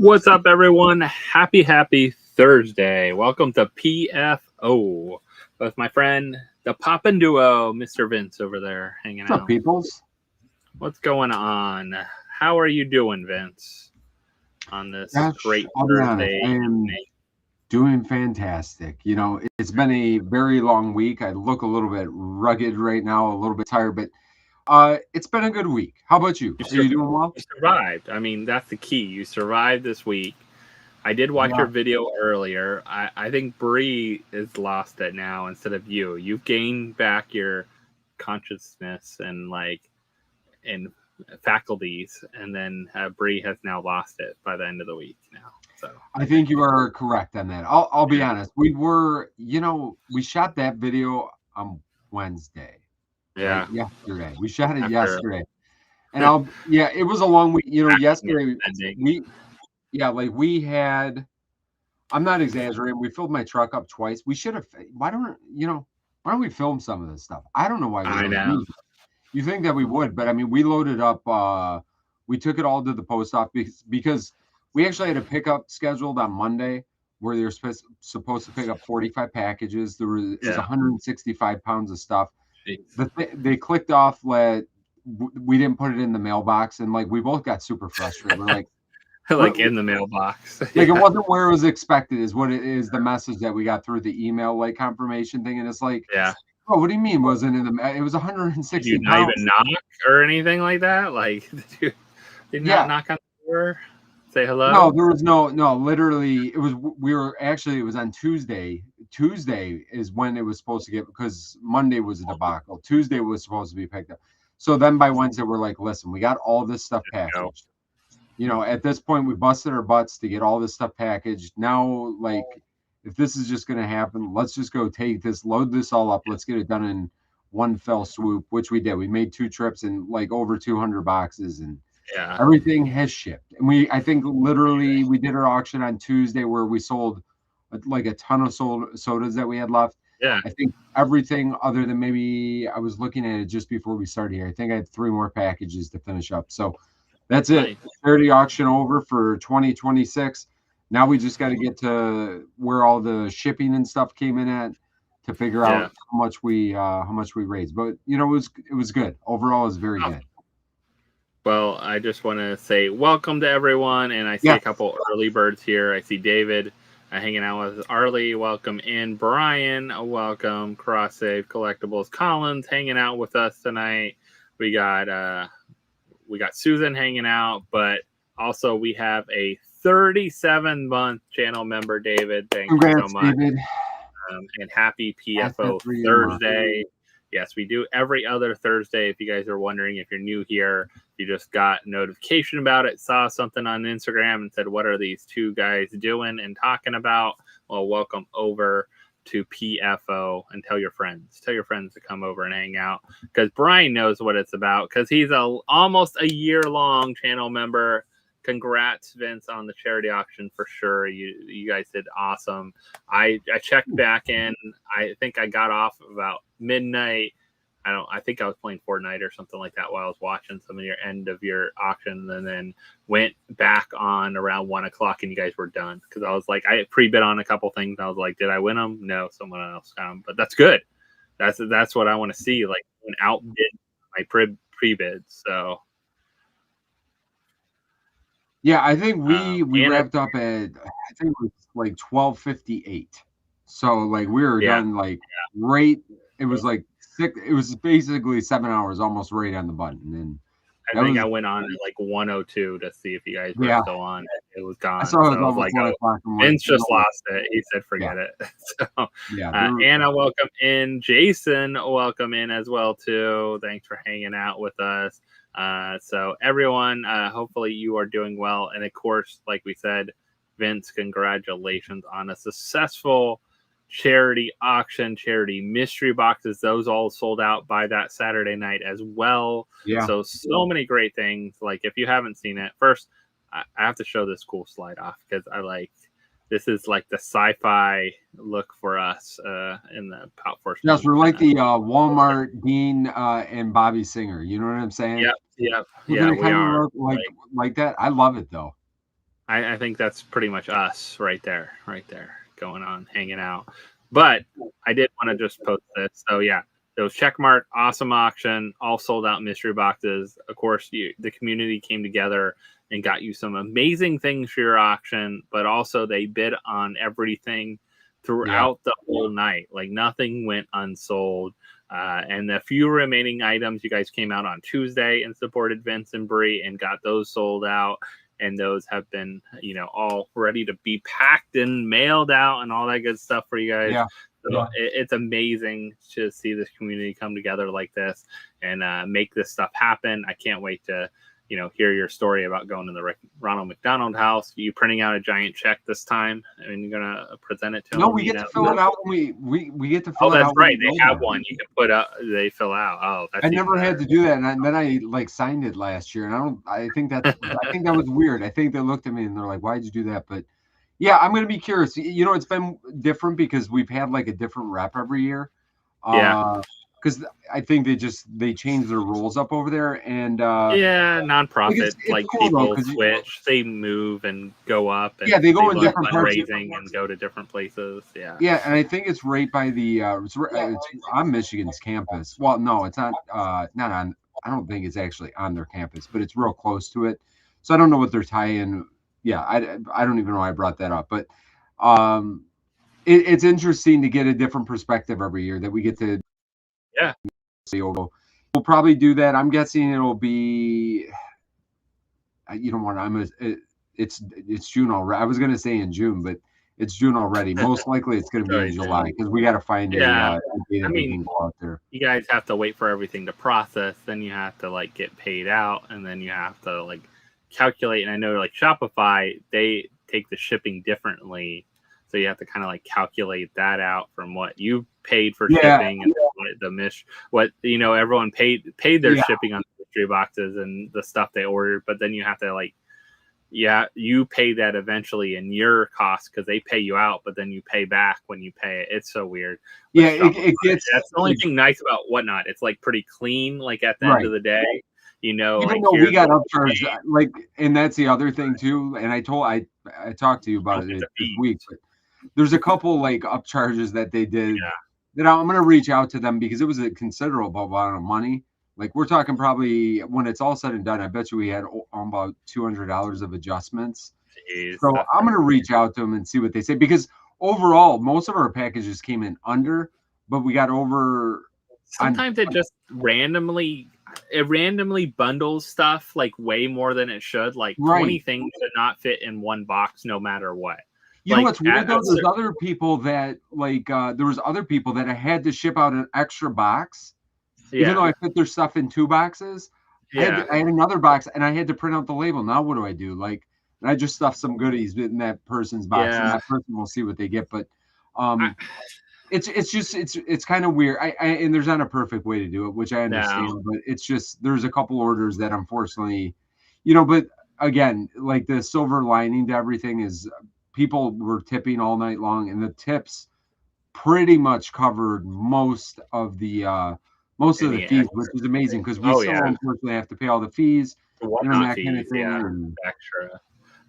What's up, everyone? Happy Thursday. Welcome to PFO with my friend, the Poppin Duo, Mr. Vince over there hanging What's out. up, peoples? What's going on? How are you doing, Vince, on this great Thursday? I am doing fantastic. You know, it's been a very long week. I look a little bit rugged right now, a little bit tired, but it's been a good week. How about you? Are you doing well? You survived. I mean, that's the key. You survived this week. I did watch your video earlier. I think Bree is lost it now instead of you. You've gained back your consciousness and faculties, and then Bree has now lost it by the end of the week now. So I think you are correct on that. I'll be honest. We shot that video on Wednesday. Yeah, right? Yesterday. We shot it yesterday. And it was a long week. You know, yesterday we had, I'm not exaggerating, we filled my truck up twice. We should have, why don't we film some of this stuff? I don't know why we don't. You think that we would, but I mean, we loaded up, we took it all to the post office because we actually had a pickup scheduled on Monday where they were supposed to pick up 45 packages. There was 165 pounds of stuff. They clicked off, we didn't put it in the mailbox, and we both got super frustrated. We're like, in the mailbox. It wasn't where it was expected, is what it is, the message that we got through the email confirmation thing. And it's like, oh, what do you mean wasn't in the? It was 160 Did you not even knock or anything like that? Like, did you not knock on the door? Say hello? No, there was no. Literally, it was on Tuesday. Tuesday is when it was supposed to get, because Monday was a debacle. Tuesday was supposed to be picked up. So then by Wednesday, we're like, listen, we got all this stuff packaged. You know, at this point, we busted our butts to get all this stuff packaged. Now, if this is just going to happen, let's just go load this all up. Let's get it done in one fell swoop, which we did. We made 2 trips and over 200 boxes, and everything has shipped. And I think literally we did our auction on Tuesday where we sold a ton of sodas that we had left. Yeah. I think everything other than maybe, I was looking at it just before we started here, I think I had 3 more packages to finish up. So that's it. Charity auction over for 2026. Now we just got to get to where all the shipping and stuff came in at to figure out how much we raised. But it was good. Overall, it was very good. Well, I just want to say welcome to everyone, and I see a couple early birds here. I see David hanging out with Arlie. Welcome in. Brian, welcome. Cross Save Collectibles. Collins hanging out with us tonight. We got Susan hanging out, but also we have a 37-month channel member, David. Thank you so much. David. And happy PFO Thursday. Yes, we do every other Thursday. If you guys are wondering, if you're new here, you just got a notification about it, saw something on Instagram and said, what are these 2 guys doing and talking about? Well, welcome over to PFO and tell your friends to come over and hang out, because Brian knows what it's about, because he's almost a year-long channel member. Congrats, Vince, on the charity auction for sure. You guys did awesome. I checked back in. I think I got off about midnight. I think I was playing Fortnite or something like that while I was watching some of your end of your auction, and then went back on around 1 o'clock, and you guys were done. Because I was like, I pre-bid on a couple things. And I was like, did I win them? No, someone else got them. But that's good. That's what I want to see. Like, outbid my pre-bid. So. Yeah, I think we wrapped up at, I think it was 12:58. So we were done right. It was 6. It was basically 7 hours, almost right on the button. And I think I went on at 1:02 to see if you guys were still on. It was gone. So I was like, Vince just lost it. He said, forget it. So Anna, welcome in. Jason, welcome in as well too. Thanks for hanging out with us. So everyone, hopefully you are doing well. And of course, like we said, Vince, congratulations on a successful charity auction, charity mystery boxes. Those all sold out by that Saturday night as well. So many great things. If you haven't seen it, first I have to show this cool slide off, because this is the sci-fi look for us in the PopForceOne. Yes, we're like the Walmart Dean and Bobby Singer. You know what I'm saying? Yeah, we are like that. I love it though. I think that's pretty much us right there, going on, hanging out. But I did want to just post this. So yeah, those checkmark, awesome auction, all sold out mystery boxes. Of course, the community came together and got you some amazing things for your auction, but also they bid on everything throughout the whole night. Like nothing went unsold. And the few remaining items, you guys came out on Tuesday and supported Vince and Bree and got those sold out. And those have been, all ready to be packed and mailed out and all that good stuff for you guys. Yeah. So it's amazing to see this community come together like this and make this stuff happen. I can't wait to, hear your story about going to the Ronald McDonald House. You printing out a giant check this time, and you're gonna present it to them. No, we get to fill it out when we get to fill it out. Oh, that's right. They have one you can put up. They fill out. Oh, that's I never had to do that, and then I signed it last year, and I think that was weird. I think they looked at me and they're like, "Why'd you do that?" But yeah, I'm gonna be curious. It's been different because we've had like a different rep every year. Because I think they changed their rules up over there, and nonprofit it's cool people though, switch, they move and go up. And they go in different parts and go to different places. Yeah, and I think it's right by the it's on Michigan's campus. Well, no, it's not. Not on. I don't think it's actually on their campus, but it's real close to it. So I don't know what their tie-in. Yeah, I don't even know why I brought that up, but it's interesting to get a different perspective every year that we get to. Yeah, we'll probably do that. I'm guessing it'll be. You don't want. It's June already. I was gonna say in June, but it's June already. Most likely, it's gonna be in July because we got to find a date that we can go out there. You guys have to wait for everything to process. Then you have to get paid out, and then you have to calculate. And I know Shopify, they take the shipping differently. So you have to kind of calculate that out from what you paid for shipping and what everyone paid their shipping on the mystery boxes and the stuff they ordered, but then you have to you pay that eventually in your cost because they pay you out, but then you pay back when you pay it. It's so weird. But it gets. That's the only thing nice about Whatnot. It's pretty clean. At the end of the day, even though we got upcharged, and that's the other thing too. And I talked to you about it this week. But there's a couple upcharges that they did that I'm going to reach out to them because it was a considerable amount of money. We're talking probably when it's all said and done, I bet you we had about $200 of adjustments. Jeez, so I'm going to reach out to them and see what they say because overall, most of our packages came in under, but we got over. Sometimes it just randomly bundles stuff way more than it should. 20 things should not fit in one box no matter what. You know what's weird though? There's other people that there was other people that I had to ship out an extra box, even though I put their stuff in 2 boxes. I had another box and I had to print out the label. Now what do I do? And I just stuffed some goodies in that person's box, and that person will see what they get. But it's kind of weird. And there's not a perfect way to do it, which I understand. No. But it's just there's a couple orders that unfortunately, But again, the silver lining to everything is. People were tipping all night long, and the tips pretty much covered most of the fees, which is amazing because we still unfortunately have to pay all the fees and that kind of thing. And, extra.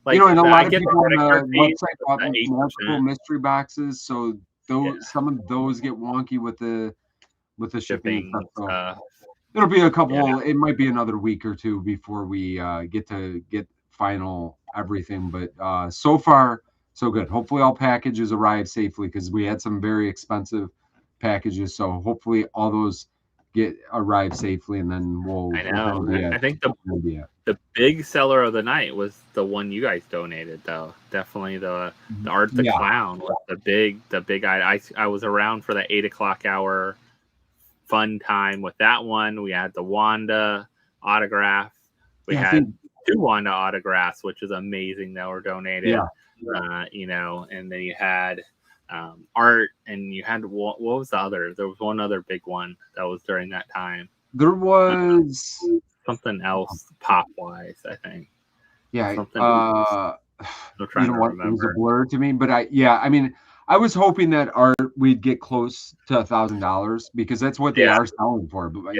And a lot of people on the website bought multiple mystery boxes, so some of those get wonky with the shipping and stuff. So it'll be a couple. It might be another week or two before we get final everything, but so far. So good. Hopefully all packages arrive safely because we had some very expensive packages. So hopefully all those arrive safely, and then we'll. I know. I think the big seller of the night was the one you guys donated, though. Definitely the Art the Clown was the big. I was around for the 8 o'clock hour fun time with that one. We had the Wanda autograph. We had 2 Wanda autographs, which is amazing that were donated. Yeah. And then you had art, and you had what was the other? There was one other big one that was during that time. There was something else pop wise, I think. Yeah. Something I'm trying to remember. It was a blur to me, but I was hoping that art we'd get close to $1,000 because that's what they are selling for. But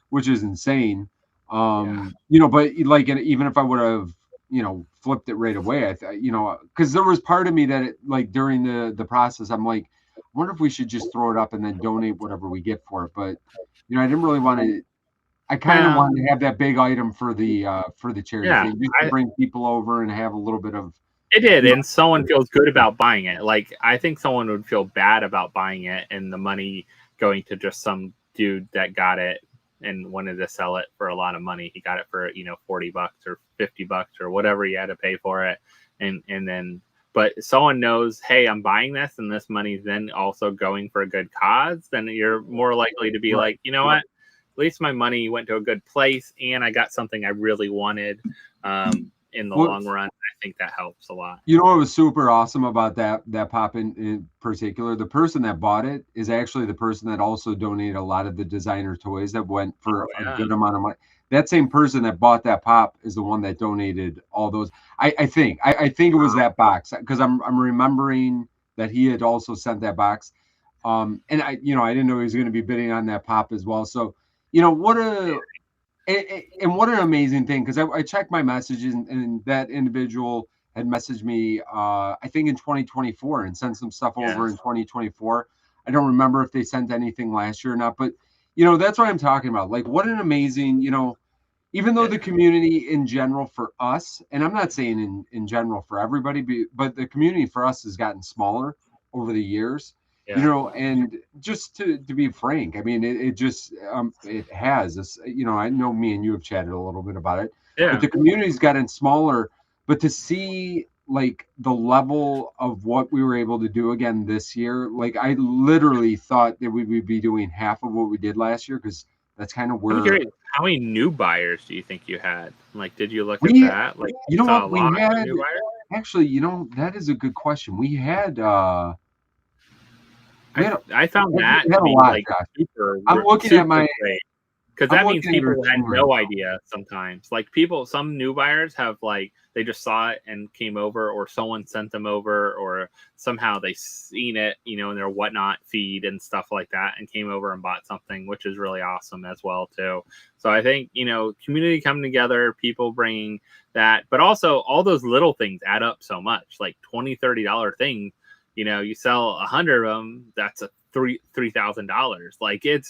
which is insane. But even if I would have flipped it right away. Because there was part of me that like during the process, I'm like, I wonder if we should just throw it up and then donate whatever we get for it. But I didn't really want to. I kind of wanted to have that big item for the charity thing, just to bring people over and have a little bit of. It did, and someone feels good about buying it. Like, I think someone would feel bad about buying it and the money going to just some dude that got it and wanted to sell it for a lot of money. He got it for $40 or $50 or whatever he had to pay for it, and then. But someone knows, hey, I'm buying this, and this money's then also going for a good cause. Then you're more likely to be like, you know what? At least my money went to a good place, and I got something I really wanted in the long run. I think that helps a lot. What was super awesome about that pop in particular? The person that bought it is actually the person that also donated a lot of the designer toys that went for a good amount of money. That same person that bought that pop is the one that donated all those. I think it was that box, because I'm remembering that he had also sent that box. And I didn't know he was going to be bidding on that pop as well. So, what an amazing thing, because I checked my messages, and that individual had messaged me, I think in 2024, and sent some stuff over in 2024. I don't remember if they sent anything last year or not, but that's what I'm talking about. Like, what an amazing, even though the community in general for us, and I'm not saying in general for everybody, but the community for us has gotten smaller over the years. And just to be frank, I mean, it just it has this. I know me and you have chatted a little bit about it, but the community's gotten smaller. But to see like the level of what we were able to do again this year, like I literally thought that we would be doing half of what we did last year, because that's kind of where. How many new buyers do you think you had? Like, did you look at that? Like, what we had? Actually, that is a good question. We had. I found that to be like super. I'm looking at my. Because that means people had no idea sometimes. Like, some new buyers have like, they just saw it and came over, or someone sent them over, or somehow they seen it, in their whatnot feed and stuff like that, and came over and bought something, which is really awesome as well too. So I think, community coming together, people bringing that, but also all those little things add up so much. Like $20-$30 things, you sell 100 of them, that's a $3,000. Like it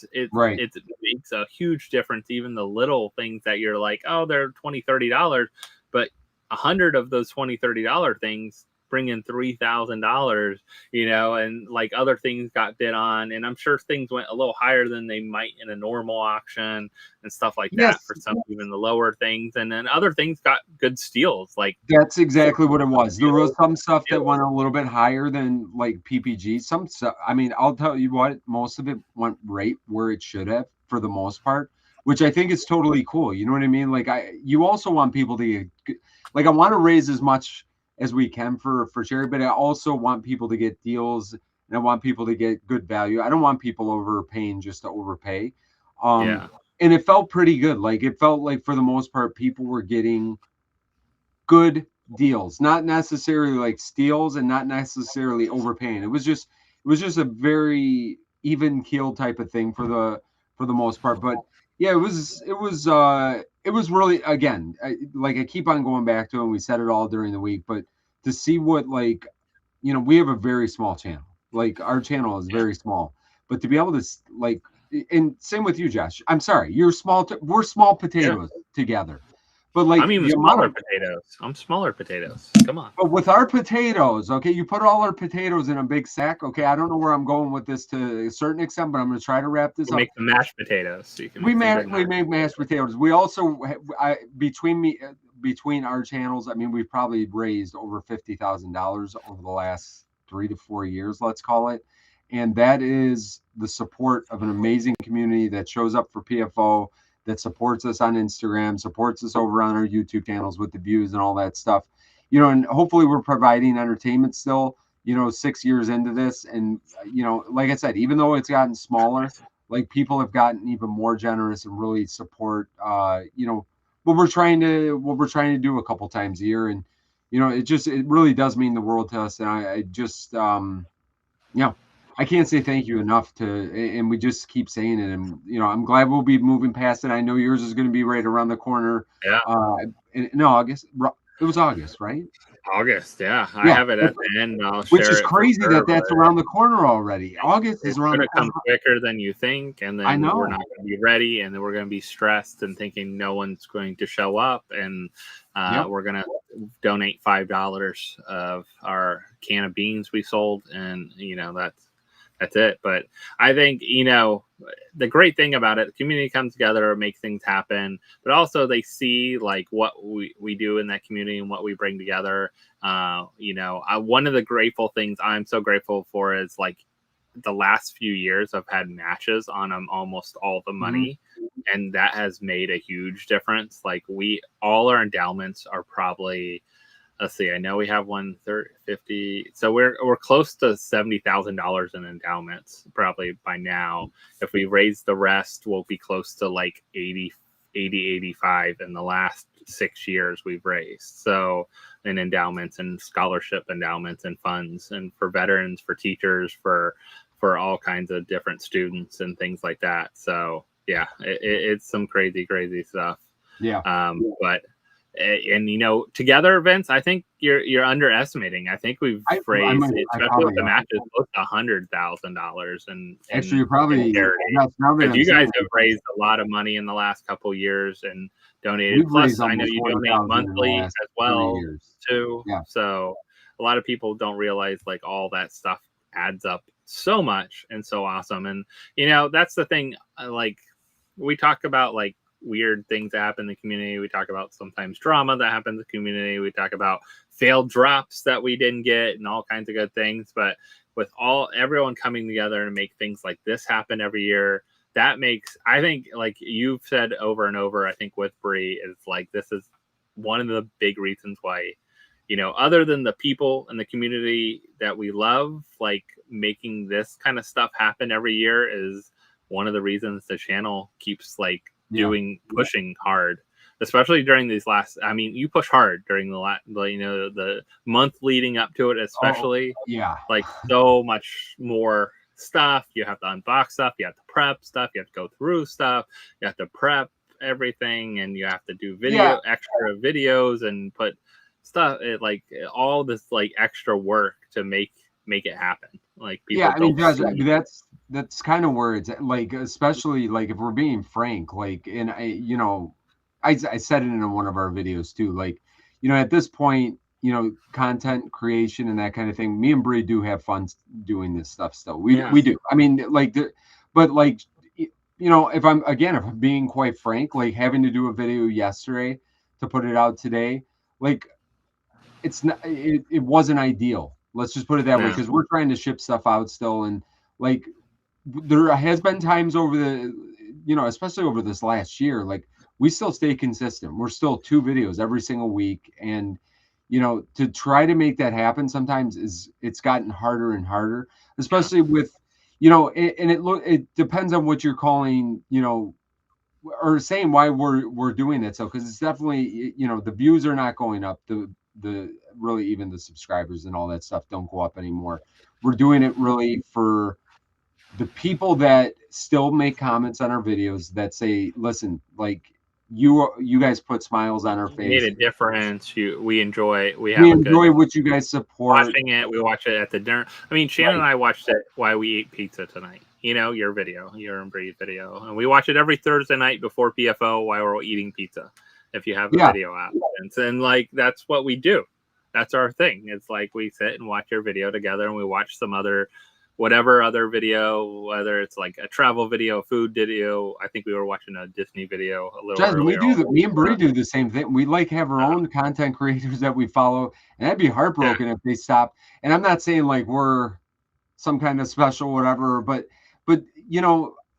makes a huge difference. Even the little things that you're like, oh, they're $20-$30, but 100 of those $20-$30 things bring in $3,000, and like other things got bid on, and I'm sure things went a little higher than they might in a normal auction and stuff like that for some, even the lower things, and then other things got good steals. Like, that's exactly what it was. There was some stuff that went a little bit higher than like PPG. Some stuff, I mean, I'll tell you what, most of it went right where it should have for the most part, which I think is totally cool. You know what I mean? Like, you also want people to get, like, I want to raise as much as we can for charity, but I also want people to get deals, and I want people to get good value. I don't want people overpaying just to overpay. And it felt pretty good. Like, it felt like for the most part, people were getting good deals, not necessarily like steals, and not necessarily overpaying. It was just a very even keel type of thing for the most part. But yeah, it was really, again, I keep on going back to it, and we said it all during the week, but to see what, like, we have a very small channel. Like, our channel is very small, but to be able to, like, and same with you, Josh. I'm sorry, you're small. We're small potatoes together. But like, I'm even smaller potatoes. I'm smaller potatoes. Come on. But with our potatoes, okay, you put all our potatoes in a big sack. Okay, I don't know where I'm going with this to a certain extent, but I'm going to try to wrap this up. Make the mashed potatoes. So we make mashed potatoes. We also, between our channels, I mean, we've probably raised over $50,000 over the last 3 to 4 years, let's call it. And that is the support of an amazing community that shows up for PFO, that supports us on Instagram, supports us over on our YouTube channels with the views and all that stuff. And hopefully we're providing entertainment still, 6 years into this. And, like I said, even though it's gotten smaller, like, people have gotten even more generous and really support, what we're trying to do a couple times a year. And, it really does mean the world to us. And I just, I can't say thank you enough and we just keep saying it. And, I'm glad we'll be moving past it. I know yours is going to be right around the corner. Yeah. In August. It was August, right? August, yeah. I have it at the end. I'll which share is it crazy sure, that's around the corner already. August is around the corner. It's going to come quicker than you think, and then we're not going to be ready, and then we're going to be stressed and thinking no one's going to show up, and we're going to donate $5 of our can of beans we sold, and that's it. But I think, the great thing about it, the community comes together, make things happen, but also they see like what we do in that community and what we bring together. One of the grateful things I'm so grateful for is like the last few years I've had matches on almost all the money. And that has made a huge difference. Like all our endowments are probably, let's see, I know we have 150. So we're close to $70,000 in endowments probably by now. If we raise the rest, we'll be close to like 85 in the last 6 years we've raised. So in endowments and scholarship endowments and funds, and for veterans, for teachers, for all kinds of different students and things like that. So yeah, it's some crazy stuff. Yeah. But together events, I think you're underestimating. I think we've raised, especially with the matches, close to $100,000. And actually, you're probably, because you guys have raised a lot of money in the last couple of years and donated. Plus, I know you donate monthly as well too. Yeah. So a lot of people don't realize like all that stuff adds up so much and so awesome. And that's the thing. Like we talk about like weird things that happen in the community. We talk about sometimes drama that happens in the community. We talk about failed drops that we didn't get and all kinds of good things. But with everyone coming together to make things like this happen every year, that makes, I think, like you've said over and over, I think with Bree, is like this is one of the big reasons why, other than the people and the community that we love, like making this kind of stuff happen every year is one of the reasons the channel keeps like pushing hard, especially during these last, I mean, you push hard during the month leading up to it, especially. Like so much more stuff. You have to unbox stuff, you have to prep stuff, you have to go through stuff, you have to prep everything, and you have to do extra videos and put stuff, like all this like extra work to make it happen. Like people that's kind of where it's at, like, especially like if we're being frank, like, and I said it in one of our videos too, like, at this point, content creation and that kind of thing, me and Bree do have fun doing this stuff still. We do. I mean, like, but like, if I'm being quite frank, like having to do a video yesterday to put it out today, like it wasn't ideal. Let's just put it that way, because we're trying to ship stuff out still, and like there has been times over the, especially over this last year, like we still stay consistent. We're still 2 videos every single week, and to try to make that happen sometimes it's gotten harder and harder, especially with and it depends on what you're calling, or saying why we're doing that. So because it's definitely, the views are not going up, the really even the subscribers and all that stuff don't go up anymore. We're doing it really for the people that still make comments on our videos that say, listen, like you guys put smiles on our face, made a difference. We enjoy what you guys support watching it. We watch it at the dinner. I mean, Shannon and I watched it while we ate pizza tonight. Your video, your and Bree's video, and we watch it every Thursday night before PFO while we're eating pizza. If you have a video app, and like that's what we do. That's our thing. It's like we sit and watch your video together, and we watch some other video, whether it's like a travel video, food video. I think we were watching a Disney video a little earlier. Me and Bree do the same thing. We like have our own content creators that we follow, and I'd be heartbroken if they stop. And I'm not saying like we're some kind of special whatever, but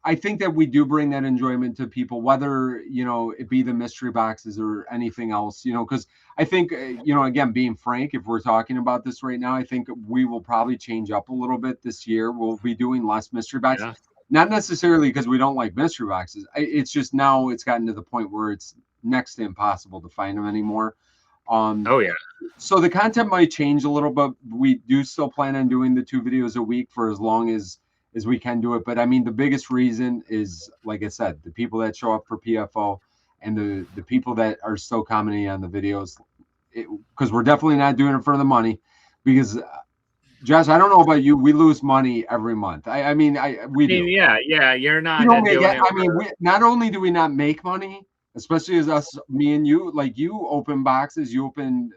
I think that we do bring that enjoyment to people, whether it be the mystery boxes or anything else, because I think again, being frank, if we're talking about this right now, I think we will probably change up a little bit this year. We'll be doing less mystery boxes, not necessarily because we don't like mystery boxes. It's just now it's gotten to the point where it's next to impossible to find them anymore. So the content might change a little, but we do still plan on doing the 2 videos a week for as long as we can do it. But I mean, the biggest reason is, like I said, the people that show up for PFO and the people that are still commenting on the videos. because we're definitely not doing it for the money. Because Josh, I don't know about you, we lose money every month. We do. Yeah, you're not. You don't make it. I mean, not only do we not make money, especially as us, me and you, like you open boxes, you open,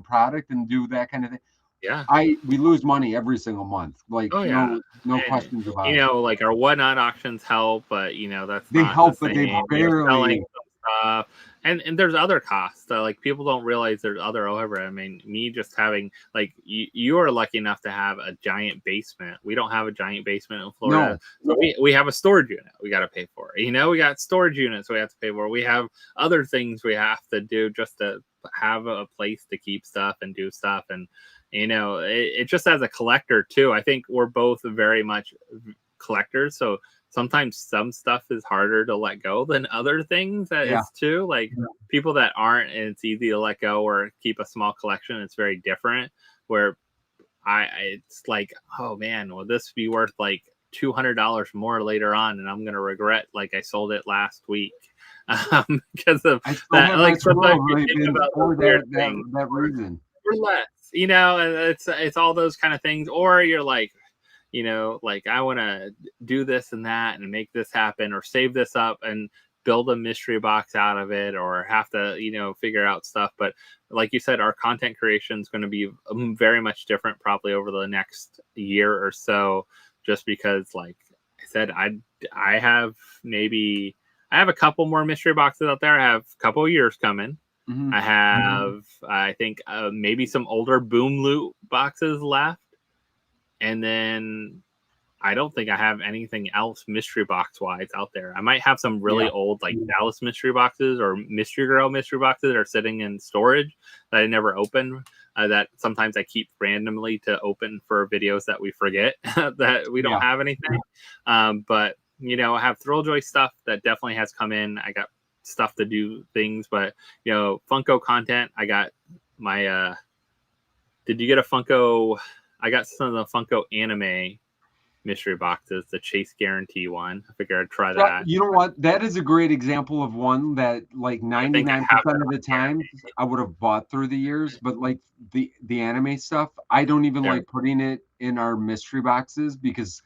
product and do that kind of thing. Yeah, we lose money every single month. Like, no questions about it. Like our whatnot auctions help, but that's they not help, the but same. they barely. Selling some stuff. And there's other costs that like people don't realize there's other overhead. I mean, me just having like you are lucky enough to have a giant basement. We don't have a giant basement in Florida. No. So we have a storage unit we got to pay for. We got storage units we have to pay for. We have other things we have to do just to have a place to keep stuff and do stuff. And it just as a collector too. I think we're both very much collectors. So sometimes some stuff is harder to let go than other things. That is too. Like people that aren't, and it's easy to let go or keep a small collection. It's very different. Where it's like, oh man, will this be worth like $200 more later on, and I'm gonna regret like I sold it last week because of that. Like sometimes you think about that reason. Or less, and it's all those kind of things. Or you're like, like I want to do this and that and make this happen or save this up and build a mystery box out of it, or have to, figure out stuff. But like you said, our content creation is going to be very much different probably over the next year or so, just because, like I said, I have a couple more mystery boxes out there. I have a couple of years coming. Mm-hmm. I have, I think, maybe some older Boom Loot boxes left. And then I don't think I have anything else mystery box wise out there. I might have some really old like Dallas mystery boxes or Mystery Girl mystery boxes that are sitting in storage that I never open. That sometimes I keep randomly to open for videos that we forget that we don't have anything. But I have Thrilljoy stuff that definitely has come in. I got stuff to do things, but Funko content. I got my. Did you get a Funko? I got some of the Funko anime mystery boxes, the Chase Guarantee one. I figured I'd try that. You know what? That is a great example of one that like 99% of the time I would have bought through the years, but like the anime stuff, I don't even like putting it in our mystery boxes because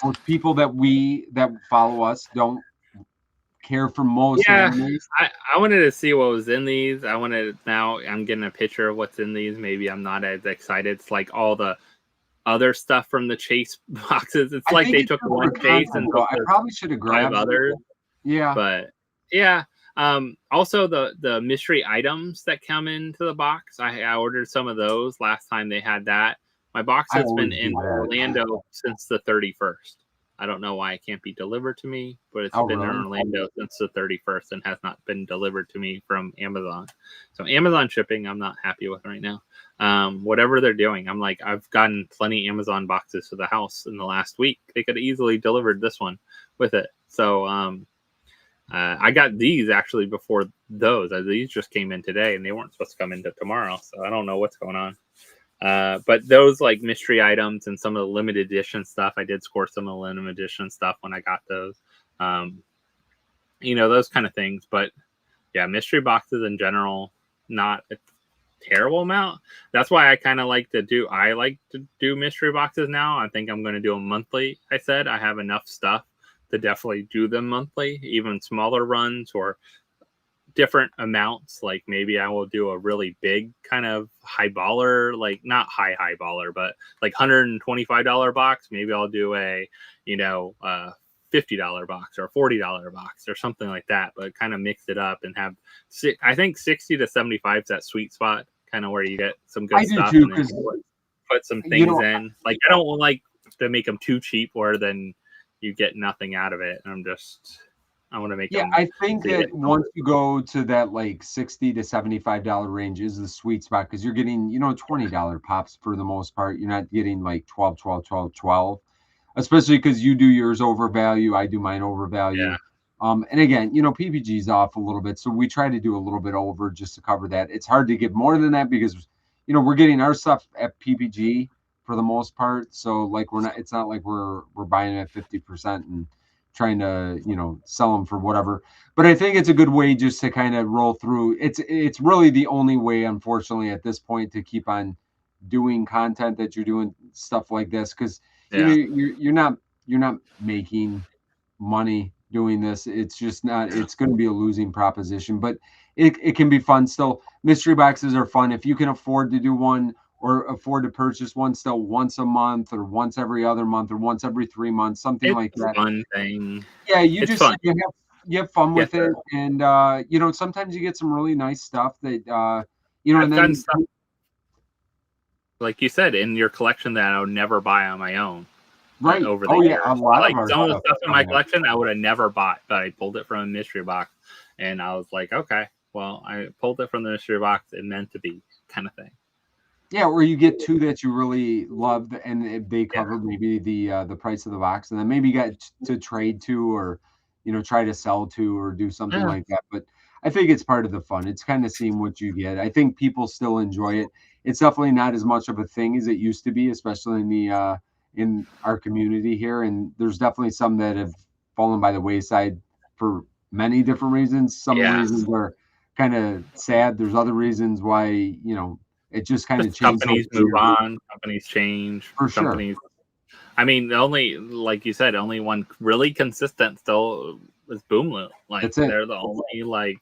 most people that follow us don't care for most animes. I wanted to see what was in these. Now I'm getting a picture of what's in these. Maybe I'm not as excited. It's like all the other stuff from the Chase boxes. It's like they took one Chase and I probably should have grabbed others. Yeah. But also the mystery items that come into the box. I ordered some of those last time they had that. My box has been in Orlando since the 31st. I don't know why it can't be delivered to me, but it's been in Orlando since the 31st and has not been delivered to me from Amazon. So Amazon shipping, I'm not happy with right now. Whatever they're doing, I'm like, I've gotten plenty Amazon boxes to the house in the last week. They could have easily delivered this one with it. So I got these actually before those. These just came in today and they weren't supposed to come into tomorrow. So I don't know what's going on. But those like mystery items and some of the limited edition stuff, I did score some of the limited edition stuff when I got those, those kind of things. But yeah, mystery boxes in general, not a terrible amount. That's why I kind of like to do mystery boxes now. I think I'm going to do them monthly. I said I have enough stuff to definitely do them monthly, even smaller runs or different amounts. Like maybe I will do a really big kind of high baller, like not high baller, but like $125 box. Maybe I'll do a $50 box or a $40 box or something like that, but kind of mix it up and have I think 60 to 75 is that sweet spot, kind of where you get some good stuff too, and then put some things in. Like I don't like to make them too cheap where then you get nothing out of it. I want to make them. I think that once you go to that like $60 to $75 range is the sweet spot because you're getting, $20 pops for the most part. You're not getting like 12, especially because you do yours over value. I do mine over value. Yeah. And again, PPG's off a little bit. So we try to do a little bit over just to cover that. It's hard to get more than that because, we're getting our stuff at PPG for the most part. So like it's not like we're buying at 50% and trying to, sell them for whatever. But I think it's a good way just to kind of roll through. It's really the only way, unfortunately, at this point, to keep on doing content, that you're doing stuff like this, because you're not making money doing this. It's just not. It's going to be a losing proposition, but it can be fun still. Mystery boxes are fun if you can afford to do one, or afford to purchase one still once a month, or once every other month, or once every 3 months, something like that. Fun thing. Yeah, you it's just fun. you have fun with it, and sometimes you get some really nice stuff that and then stuff, like you said, in your collection that I would never buy on my own. Right. Over the years. A lot like of some of the stuff in my collection I would have never bought, but I pulled it from a mystery box, and I was like, okay, well, I pulled it from the mystery box. It meant to be, kind of thing. Yeah, or you get two that you really loved, and they cover maybe the price of the box, and then maybe you got to trade to, or try to sell to, or do something like that. But I think it's part of the fun. It's kind of seeing what you get. I think people still enjoy it. It's definitely not as much of a thing as it used to be, especially in our community here. And there's definitely some that have fallen by the wayside for many different reasons. Some reasons are kind of sad. There's other reasons why it just kind of changed. Companies move on. Companies change. For companies. Sure. I mean, the only, like you said, only one really consistent still is Boomloop. Like, that's it. They're the only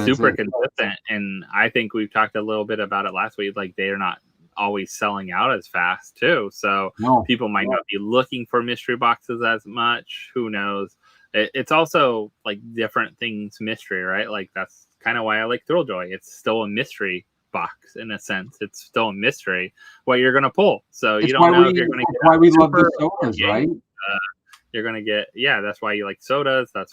super consistent. And I think we've talked a little bit about it last week. Like, they're not always selling out as fast too. So people might not be looking for mystery boxes as much. Who knows? It's also like different things mystery, right? Like, that's kind of why I like Thrilljoy. It's still a mystery box in a sense. It's still a mystery what you're gonna pull, so you don't know if you're gonna get. Why we love the sodas, right? You're gonna get, that's why you like sodas. That's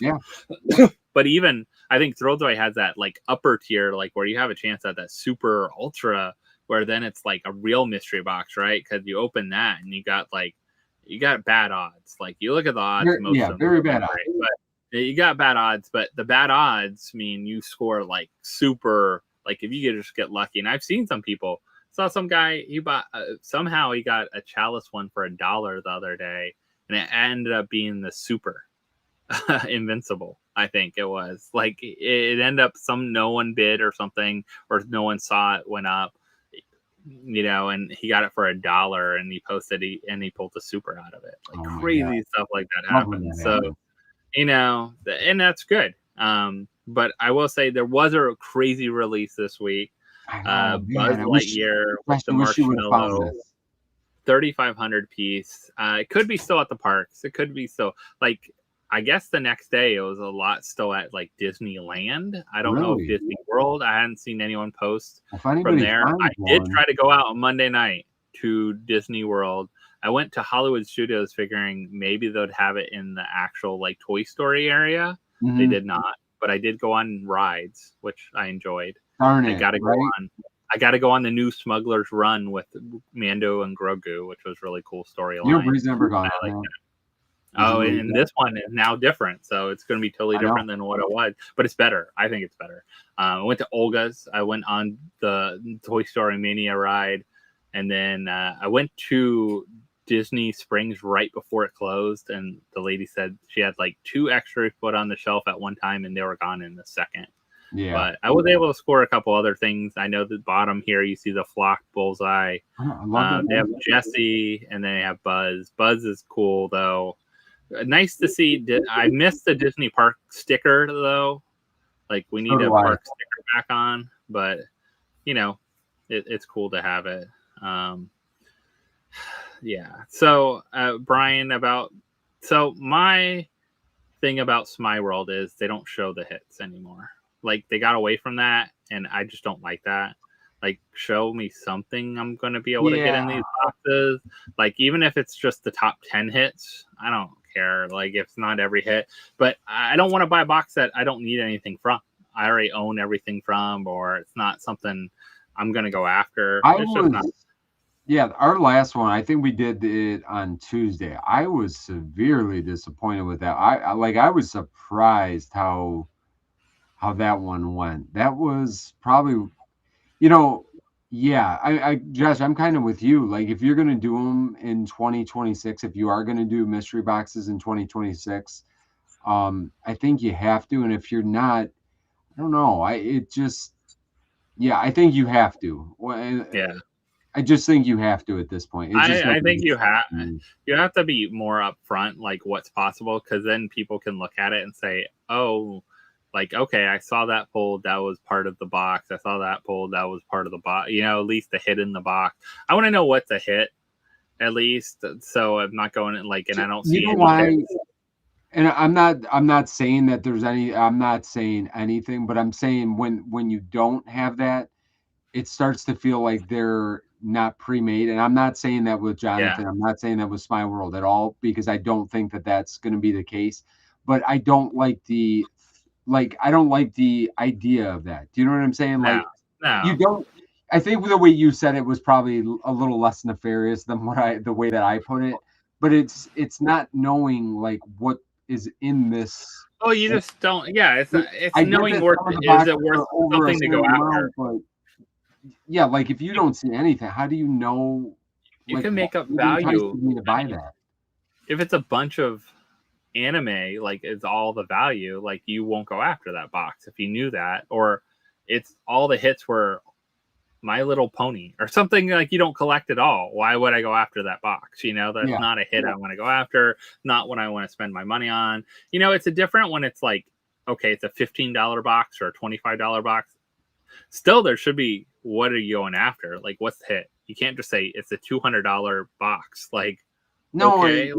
but even I think Thrilljoy has that like upper tier, like where you have a chance at that super ultra, where then it's like a real mystery box, right? Because you open that and you got bad odds. Like, you look at the odds, very bad odds. But you got bad odds, but the bad odds mean you score like super. Like, if you just get lucky, and I've seen some people, saw some guy, he bought, somehow he got a chalice one for $1 the other day, and it ended up being the super invincible. I think it was like, it ended up no one bid or something, or no one saw it went up, and he got it for $1, and he posted and he pulled the super out of it. Like, crazy stuff like that happens. So, and that's good. But I will say there was a crazy release this week. Buzz Lightyear with the marshmallow, 3,500 piece. It could be still at the parks. It could be still, like, I guess the next day it was a lot still at like Disneyland. I don't know if Disney World. I hadn't seen anyone post from there. I did try to go out on Monday night to Disney World. I went to Hollywood Studios figuring maybe they'd have it in the actual like Toy Story area. Mm-hmm. They did not. But I did go on rides, which I enjoyed. I got to go on the new Smuggler's Run with Mando and Grogu, which was really cool storyline. Bree's never gone. And this one is now different, so it's going to be totally different than what it was. But it's better. I think it's better. I went to Olga's. I went on the Toy Story Mania ride, and then I went to Disney Springs right before it closed, and the lady said she had like 2 extra put on the shelf at one time, and they were gone in the second. But I was able to score a couple other things. I know the bottom here you see the flock bullseye. They have Jesse, and then they have Buzz. Buzz is cool though. Nice to see. I missed the Disney Park sticker though. Like, we need a park sticker back on, but it's cool to have it. So Brian, my thing about Smile is they don't show the hits anymore. Like, they got away from that, and I just don't like that. Like, show me something I'm going to be able to get in these boxes. Like, even if it's just the top 10 hits, I don't care. Like, if it's not every hit, but I don't want to buy a box that I don't need anything from. I already own everything from, or it's not something I'm going to go after. Our last one, I think we did it on Tuesday. I was severely disappointed with that. I was surprised how that one went. That was probably, Josh, I'm kind of with you. Like, if you're going to do them in 2026, if you are going to do mystery boxes in 2026, I think you have to, and if you're not, I don't know. I think you have to. Yeah. I just think you have to at this point. It just I doesn't think make sense to me. you have to be more upfront, like what's possible, because then people can look at it and say, oh, like, okay, I saw that pulled, that was part of the box. I saw that pulled, that was part of the box. You know, at least the hit in the box. I want to know what's a hit, at least, so I'm not going in like, and I don't see any hits. And I'm not saying that there's any. I'm not saying anything, but I'm saying when you don't have that, it starts to feel like they're not pre-made. And I'm not saying that with Jonathan. I'm not saying that with Spy World at all, because I don't think that that's going to be the case. But I don't like the idea of that. Do you know what I'm saying? Like, you don't. I think the way you said it was probably a little less nefarious than the way that I put it. But it's not knowing like what is in this. Oh, you just don't. Yeah, it's knowing is it worth something to go after? But yeah, like if you don't see anything, how do you know? You can make up value to buy that. If it's a bunch of anime, like it's all the value, like you won't go after that box if you knew that, or it's all the hits were My Little Pony or something, like you don't collect at all. Why would I go after that box? You know, that's not a hit I want to go after, not what I want to spend my money on. You know, it's a different when it's like, okay, it's a $15 box or a $25 box. Still, there should be, what are you going after? Like, what's the hit? You can't just say it's a $200 box. Like, no, okay,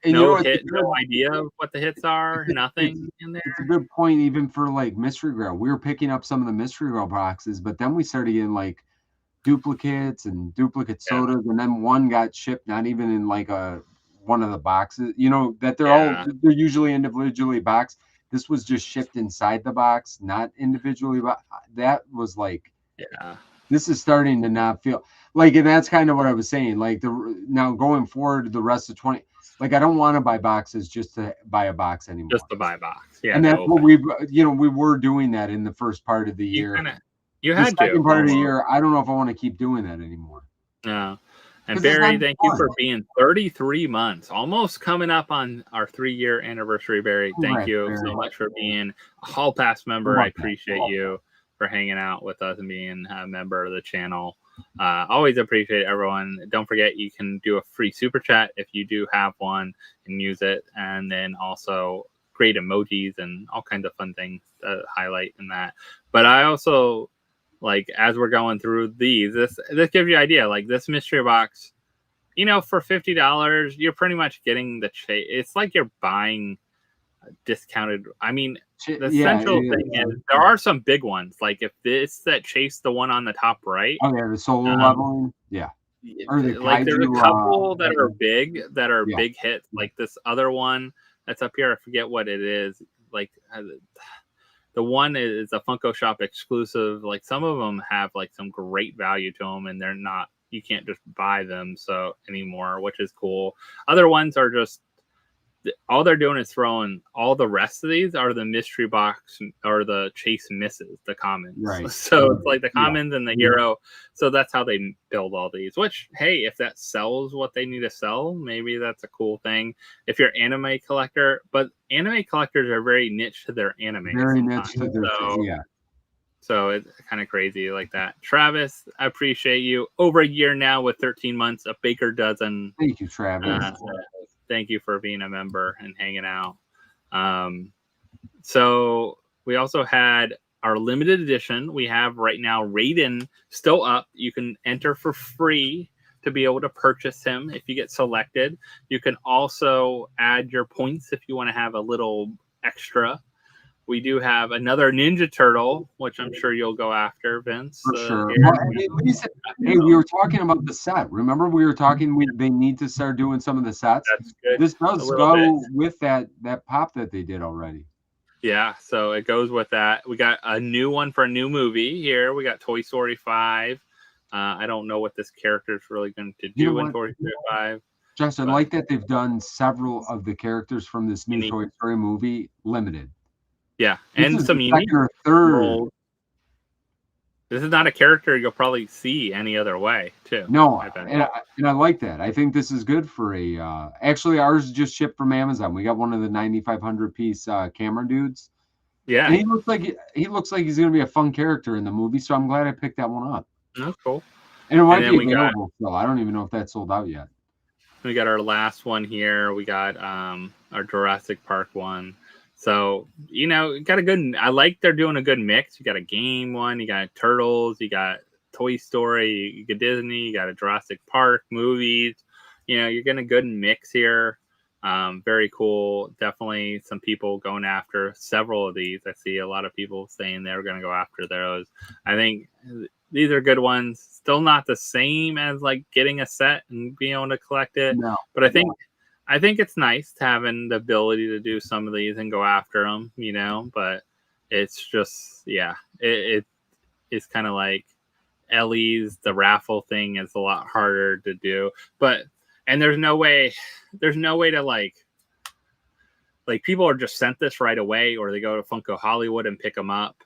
no hit, no idea of what the hits are, nothing in there. It's a good point, even for like Mystery Grail. We were picking up some of the Mystery Grail boxes, but then we started getting like duplicates and duplicate sodas, and then one got shipped not even in like one of the boxes. You know that they're usually individually boxed. This was just shipped inside the box, not individually. But that was like, this is starting to not feel like, and that's kind of what I was saying. Like now going forward, the rest of 20, like I don't want to buy boxes just to buy a box anymore. Just to buy a box, and that's what we were doing that in the first part of the year. You had the second part of the year. I don't know if I want to keep doing that anymore. No. And Barry, thank you for being 33 months, almost coming up on our 3-year anniversary. Barry, thank you so much for being a Hall Pass member. I appreciate you for hanging out with us and being a member of the channel. Always appreciate everyone. Don't forget, you can do a free super chat if you do have one and use it, and then also great emojis and all kinds of fun things to highlight in that. But I also, like, as we're going through these, this gives you an idea. Like this mystery box, you know, for $50, you're pretty much getting the chase. It's like you're buying discounted. I mean, the central thing is there are some big ones. Like if this that chase the one on the top right. Oh yeah, the solo leveling. Yeah. Or like there's a couple that are big hits. Like this other one that's up here, I forget what it is. Like the one is a Funko Shop exclusive. Like some of them have like some great value to them, and they're not. You can't just buy them anymore, which is cool. Other ones are just all they're doing is throwing. All the rest of these are the mystery box or the chase misses, the commons. Right. So it's like the commons and the hero. So that's how they build all these. Which, hey, if that sells what they need to sell, maybe that's a cool thing. If you're an anime collector, but anime collectors are very niche to their anime. Very niche to their So it's kind of crazy like that. Travis, I appreciate you. Over a year now with 13 months, a baker dozen. Thank you, Travis. Thank you for being a member and hanging out. So we also had our limited edition. We have right now Raiden still up. You can enter for free to be able to purchase him if you get selected. You can also add your points if you want to have a little extra. We do have another Ninja Turtle, which I'm sure you'll go after, Vince. For sure. Well, hey, we were talking about the set. Remember, we were talking. They need to start doing some of the sets. That's good. This does go with that pop that they did already. Yeah, so it goes with that. We got a new one for a new movie here. We got Toy Story 5. I don't know what this character is really going to do in Toy Story 5. Justin, I like that they've done several of the characters from this new Toy Story movie limited. Yeah, and some unique or third. This is not a character you'll probably see any other way, too. No, and I like that. I think this is good for a. Actually, ours just shipped from Amazon. We got one of the 9,500 piece camera dudes. Yeah, and he looks like he's gonna be a fun character in the movie. So I'm glad I picked that one up. that's cool. And it might be available still. I don't even know if that's sold out yet. We got our last one here. We got our Jurassic Park one. So, you know, got a good, I like they're doing a good mix. You got a game one, you got Turtles, you got Toy Story, you got Disney, you got a Jurassic Park movies. You know, you're getting a good mix here. Very cool. Definitely some people going after several of these. I see a lot of people saying they're going to go after those. I think these are good ones. Still not the same as like getting a set and being able to collect it. No. But I think it's nice having the ability to do some of these and go after them, you know, but it's just, yeah, it's kind of like Ellie's, the raffle thing is a lot harder to do, and there's no way to like people are just sent this right away, or they go to Funko Hollywood and pick them up.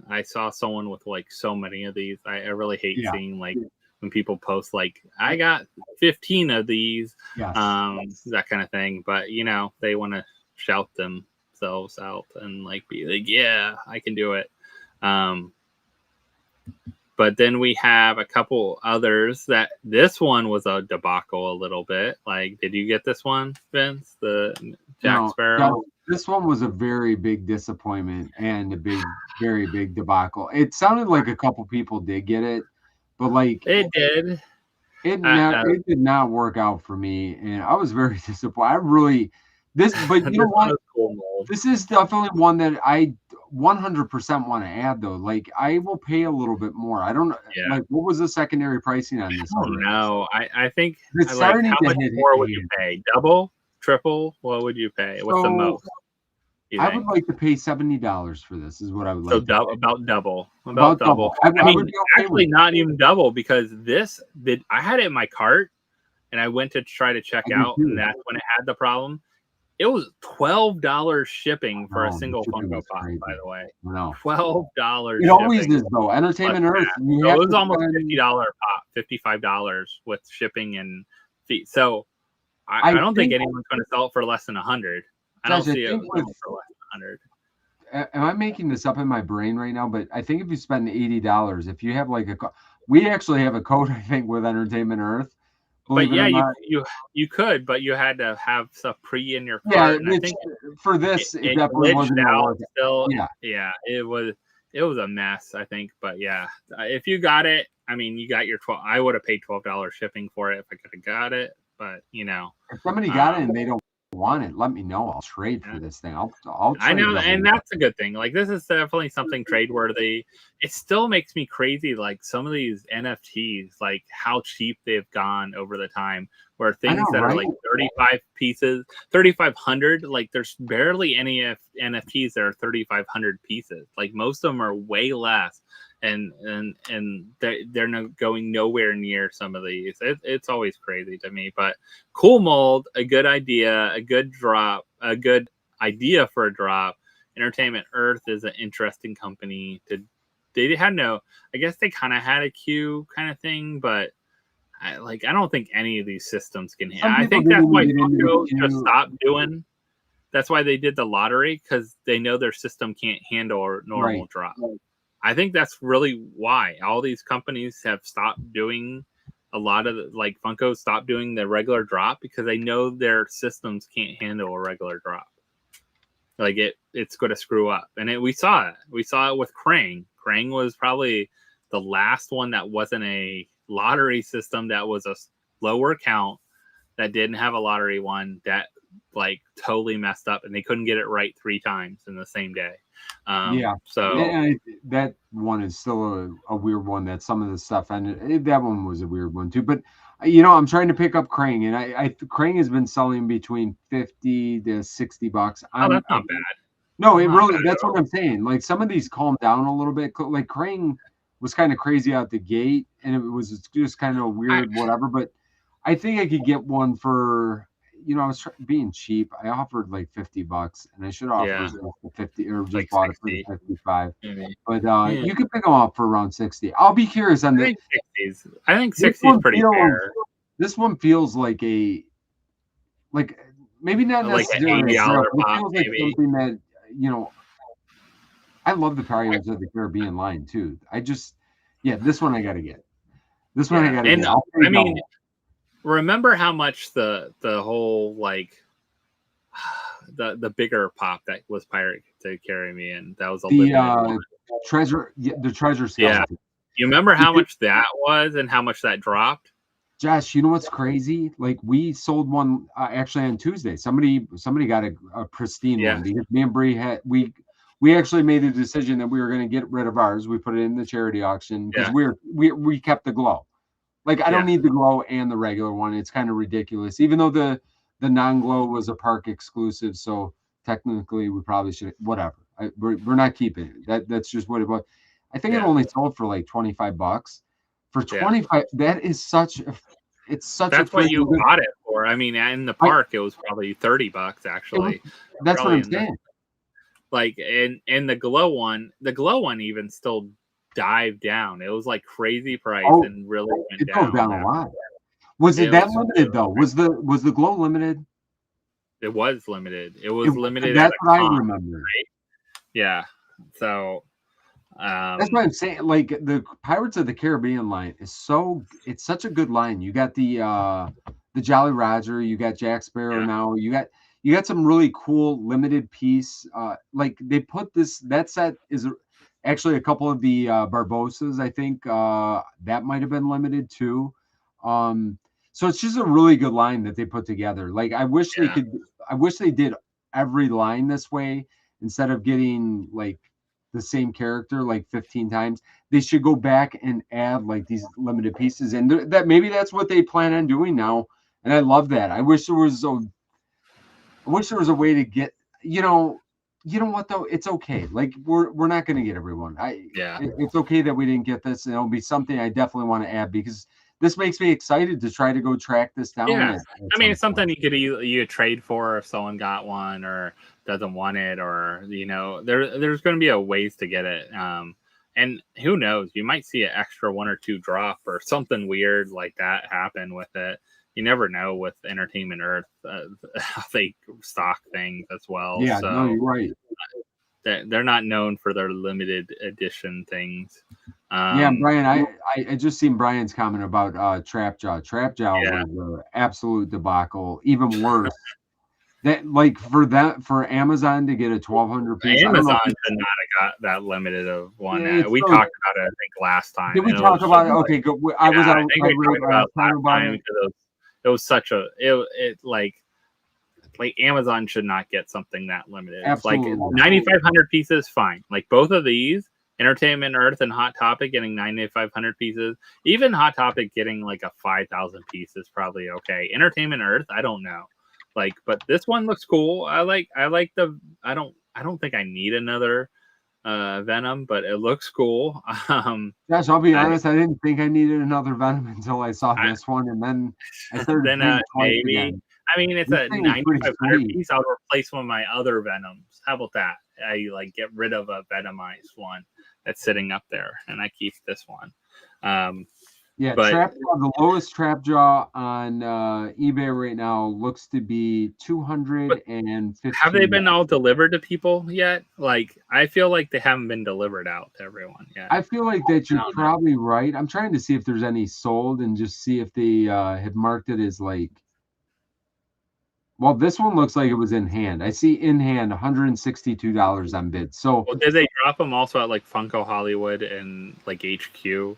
I saw someone with like so many of these. I really hate seeing like when people post like, I got 15 of these, that kind of thing. But you know, they want to shout themselves out and like be like, yeah, I can do it. But then we have a couple others that this one was a debacle a little bit. Like, did you get this one, Vince? The Jack Sparrow? No, this one was a very big disappointment and a very big debacle. It sounded like a couple people did get it, but like it did. It did not work out for me, and I was very disappointed. But you know what? Cool. This is definitely one that I 100% want to add, though. Like, I will pay a little bit more. I don't know. Yeah. Like, what was the secondary pricing on this? I don't know. I think it's like, how much more would you pay? Double? Triple? What would you pay? What's the most? I would like to pay $70 for this. Is what I would like. So about double. About double. I mean, actually, not even double, because I had it in my cart, and I went to try to check out, and that's when it had the problem. It was $12 shipping for a single Funko Pop, by the way. No. $12. It always is, though. Entertainment Earth. So it was almost $50 pop, $55 with shipping and fee. So I don't think anyone's going to sell it for less than $100. I don't see it for less than $100. Am I making this up in my brain right now? But I think if you spend $80, if you have like we actually have a code, I think, with Entertainment Earth. But yeah, you could, but you had to have stuff pre in your cart. Yeah, I think for this, it definitely wasn't out still. Yeah, it was a mess, I think. But yeah, if you got it, I mean, you got your 12. I would have paid $12 shipping for it if I could have got it. But you know, if somebody got it and they don't want it, let me know. I'll trade for this thing. I'll I know, and that's a good thing. Like, this is definitely something trade worthy. It still makes me crazy, like some of these NFTs, like how cheap they've gone over the time, where things that are like 35 pieces, 3,500, like there's barely any NFTs that are 3,500 pieces. Like most of them are way less, and they're going nowhere near some of these. It's always crazy to me. But cool mold, a good idea, a good drop, a good idea for a drop. Entertainment Earth is an interesting company. They had I guess they kind of had a queue kind of thing, but I don't think any of these systems can. I think that's why Funko just stopped doing. That's why they did the lottery, because they know their system can't handle a normal drop. I think that's really why all these companies have stopped doing a lot of like Funko stopped doing the regular drop, because they know their systems can't handle a regular drop. Like it's going to screw up. And we saw it. We saw it with Krang. Krang was probably the last one that wasn't a lottery system, that was a lower count, that didn't have a lottery one, that like totally messed up, and they couldn't get it right 3 times in the same day. So that one is still a weird one, that some of the stuff, and that one was a weird one too. But you know, I'm trying to pick up Krang, and I Krang has been selling between $50 to $60. Oh, that's not bad. No, it really, that's what I'm saying. Like, some of these calmed down a little bit. Like Krang was kind of crazy out the gate, and it was just kind of weird, whatever. But I think I could get one for, I was being cheap. I offered like $50, and I should offer for 50 or just like bought 60. it for 55. Maybe. But you can pick them up for around 60. I'll be curious on the. I think 60 is pretty fair. This one feels like maybe not necessarily. Like $80 it pop, feels like maybe. something that I love the Pirates of the Caribbean line too. This one I got to get. This one I got to get. I mean, remember how much the whole like the bigger pop that was Pirate to Carry Me, and that was the treasure. Yeah, the treasure skeleton. Yeah, you remember how much that was and how much that dropped? Josh, you know what's crazy? Like we sold one actually on Tuesday. Somebody got a pristine one because me and Bree we actually made a decision that we were going to get rid of ours. We put it in the charity auction because we kept the glow. Like I don't need the glow and the regular one. It's kind of ridiculous. Even though the non-glow was a park exclusive, so technically we probably should whatever. We're not keeping it. That's just what it was. I think it only sold for like $25. For 25, that is such that's what you bought it for. I mean, in the park, it was probably $30 actually. That's what I'm saying. Like and the glow one even still dived down. It was like crazy price and really went down. It goes down a lot. Was it that limited though? Was the glow limited? It was limited. It was limited. That's what I remember. Right? Yeah. So that's what I'm saying. Like the Pirates of the Caribbean line is it's such a good line. You got the Jolly Roger, you got Jack Sparrow now, you got some really cool limited piece. Like they put that set is actually a couple of the Barbosas, I think that might have been limited too. So it's just a really good line that they put together. Like I wish they did every line this way instead of getting like the same character like 15 times. They should go back and add like these limited pieces, and that maybe that's what they plan on doing now. And I love that. I wish there was a way to get, you know what though? It's okay. Like we're not going to get everyone. It's okay that we didn't get this, and it'll be something I definitely want to add because this makes me excited to try to go track this down. Yeah, I mean, it's something you trade for if someone got one or doesn't want it, or there's going to be a ways to get it. And who knows? You might see an extra 1 or 2 drop or something weird like that happen with it. You never know with Entertainment Earth how they stock things as well. Yeah, so, no, you're right. They're not known for their limited edition things. Brian, I just seen Brian's comment about Trapjaw. Trapjaw was an absolute debacle. Even worse. That like for Amazon to get a 1,200 piece. Amazon should not have got that limited of one. We talked about it, I think, last time. Did we talk about it? Okay, good. I think we talked about it. It was such a like Amazon should not get something that limited. Absolutely. Like 9,500 pieces, fine. Like both of these, Entertainment Earth and Hot Topic getting 9,500 pieces. Even Hot Topic getting like a 5,000 piece is probably okay. Entertainment Earth, I don't know. Like, but this one looks cool. I like the. I don't think I need another Venom, but it looks cool. Gosh, I'll be honest. I didn't think I needed another Venom until I saw this one, and then I started. Maybe. Again. I mean, it's a 9,500 piece. I'll replace one of my other Venoms. How about that? I like get rid of a Venomized one that's sitting up there, and I keep this one. Yeah, but the lowest Trapjaw on eBay right now looks to be 250. Have they been all delivered to people yet? Like, I feel like they haven't been delivered out to everyone yet. I feel like that you're probably right. I'm trying to see if there's any sold and just see if they have marked it as like. Well, this one looks like it was in hand. I see in hand $162 on bid. So did they drop them also at like Funko Hollywood and like HQ?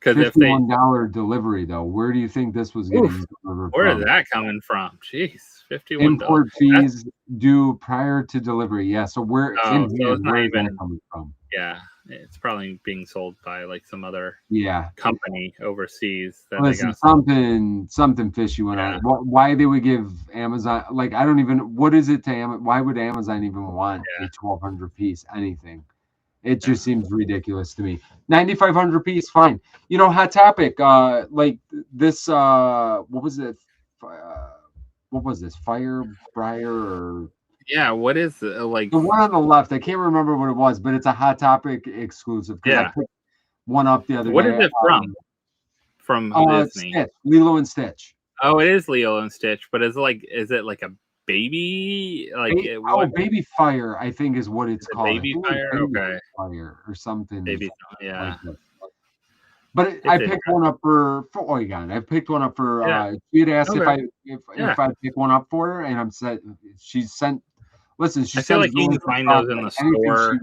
Because $51 delivery though, where do you think this was getting delivered? Where is that coming from? Jeez, $51. Import fees due prior to delivery. Yeah, so where it's not even coming from? Yeah, it's probably being sold by like some other company overseas. That Listen, something fishy went on. Why they would give Amazon like I don't even what is it to Amazon? Why would Amazon even want a 1,200 piece anything? It just seems ridiculous to me. 9,500 piece, fine. Hot Topic, like this. What was it? what was this? Fire Briar or Yeah, what is it? Like the one on the left? I can't remember what it was, but it's a Hot Topic exclusive because I picked one up the other what day. is it from? From Disney. Stitch, Lilo and Stitch. Oh, it is Lilo and Stitch, but is it like a baby? Like Baby Fire, I think is what it's called. Baby Fire, Baby Fire or something. Baby, yeah. Like but I picked one up for Oregon. I picked one up for. She had asked if I pick one up for her, and I'm said she sent. Listen, she I feel like you can find those in the store.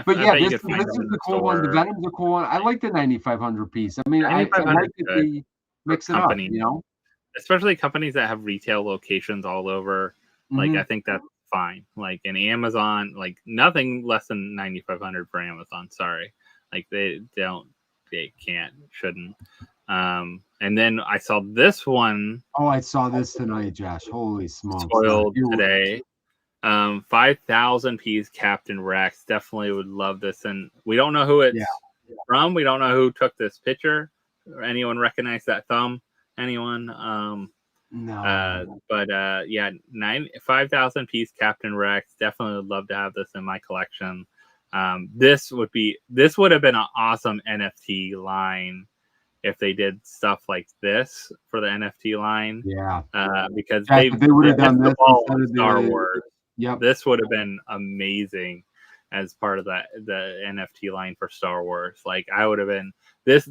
But yeah, this is the cool one. The Venom's a cool one. I like the 9,500 piece. I mean, I like that they mix it up, you know? Especially companies that have retail locations all over. Like, I think that's fine. Like, in Amazon, like, nothing less than 9,500 for Amazon. Sorry. Like, they can't, shouldn't. And then I saw this one. Oh, I saw this tonight, Josh. Holy smokes. Spoiled today. 5,000 piece Captain Rex. Definitely would love this. And we don't know who it's from. We don't know who took this picture. Anyone recognize that thumb? Anyone? No. But 5,000 piece Captain Rex. Definitely would love to have this in my collection. This would have been an awesome NFT line if they did stuff like this for the NFT line. Yeah. Because they would have done this instead of Star Wars. Yep. This would have been amazing as part of the NFT line for Star Wars. Like I would have been this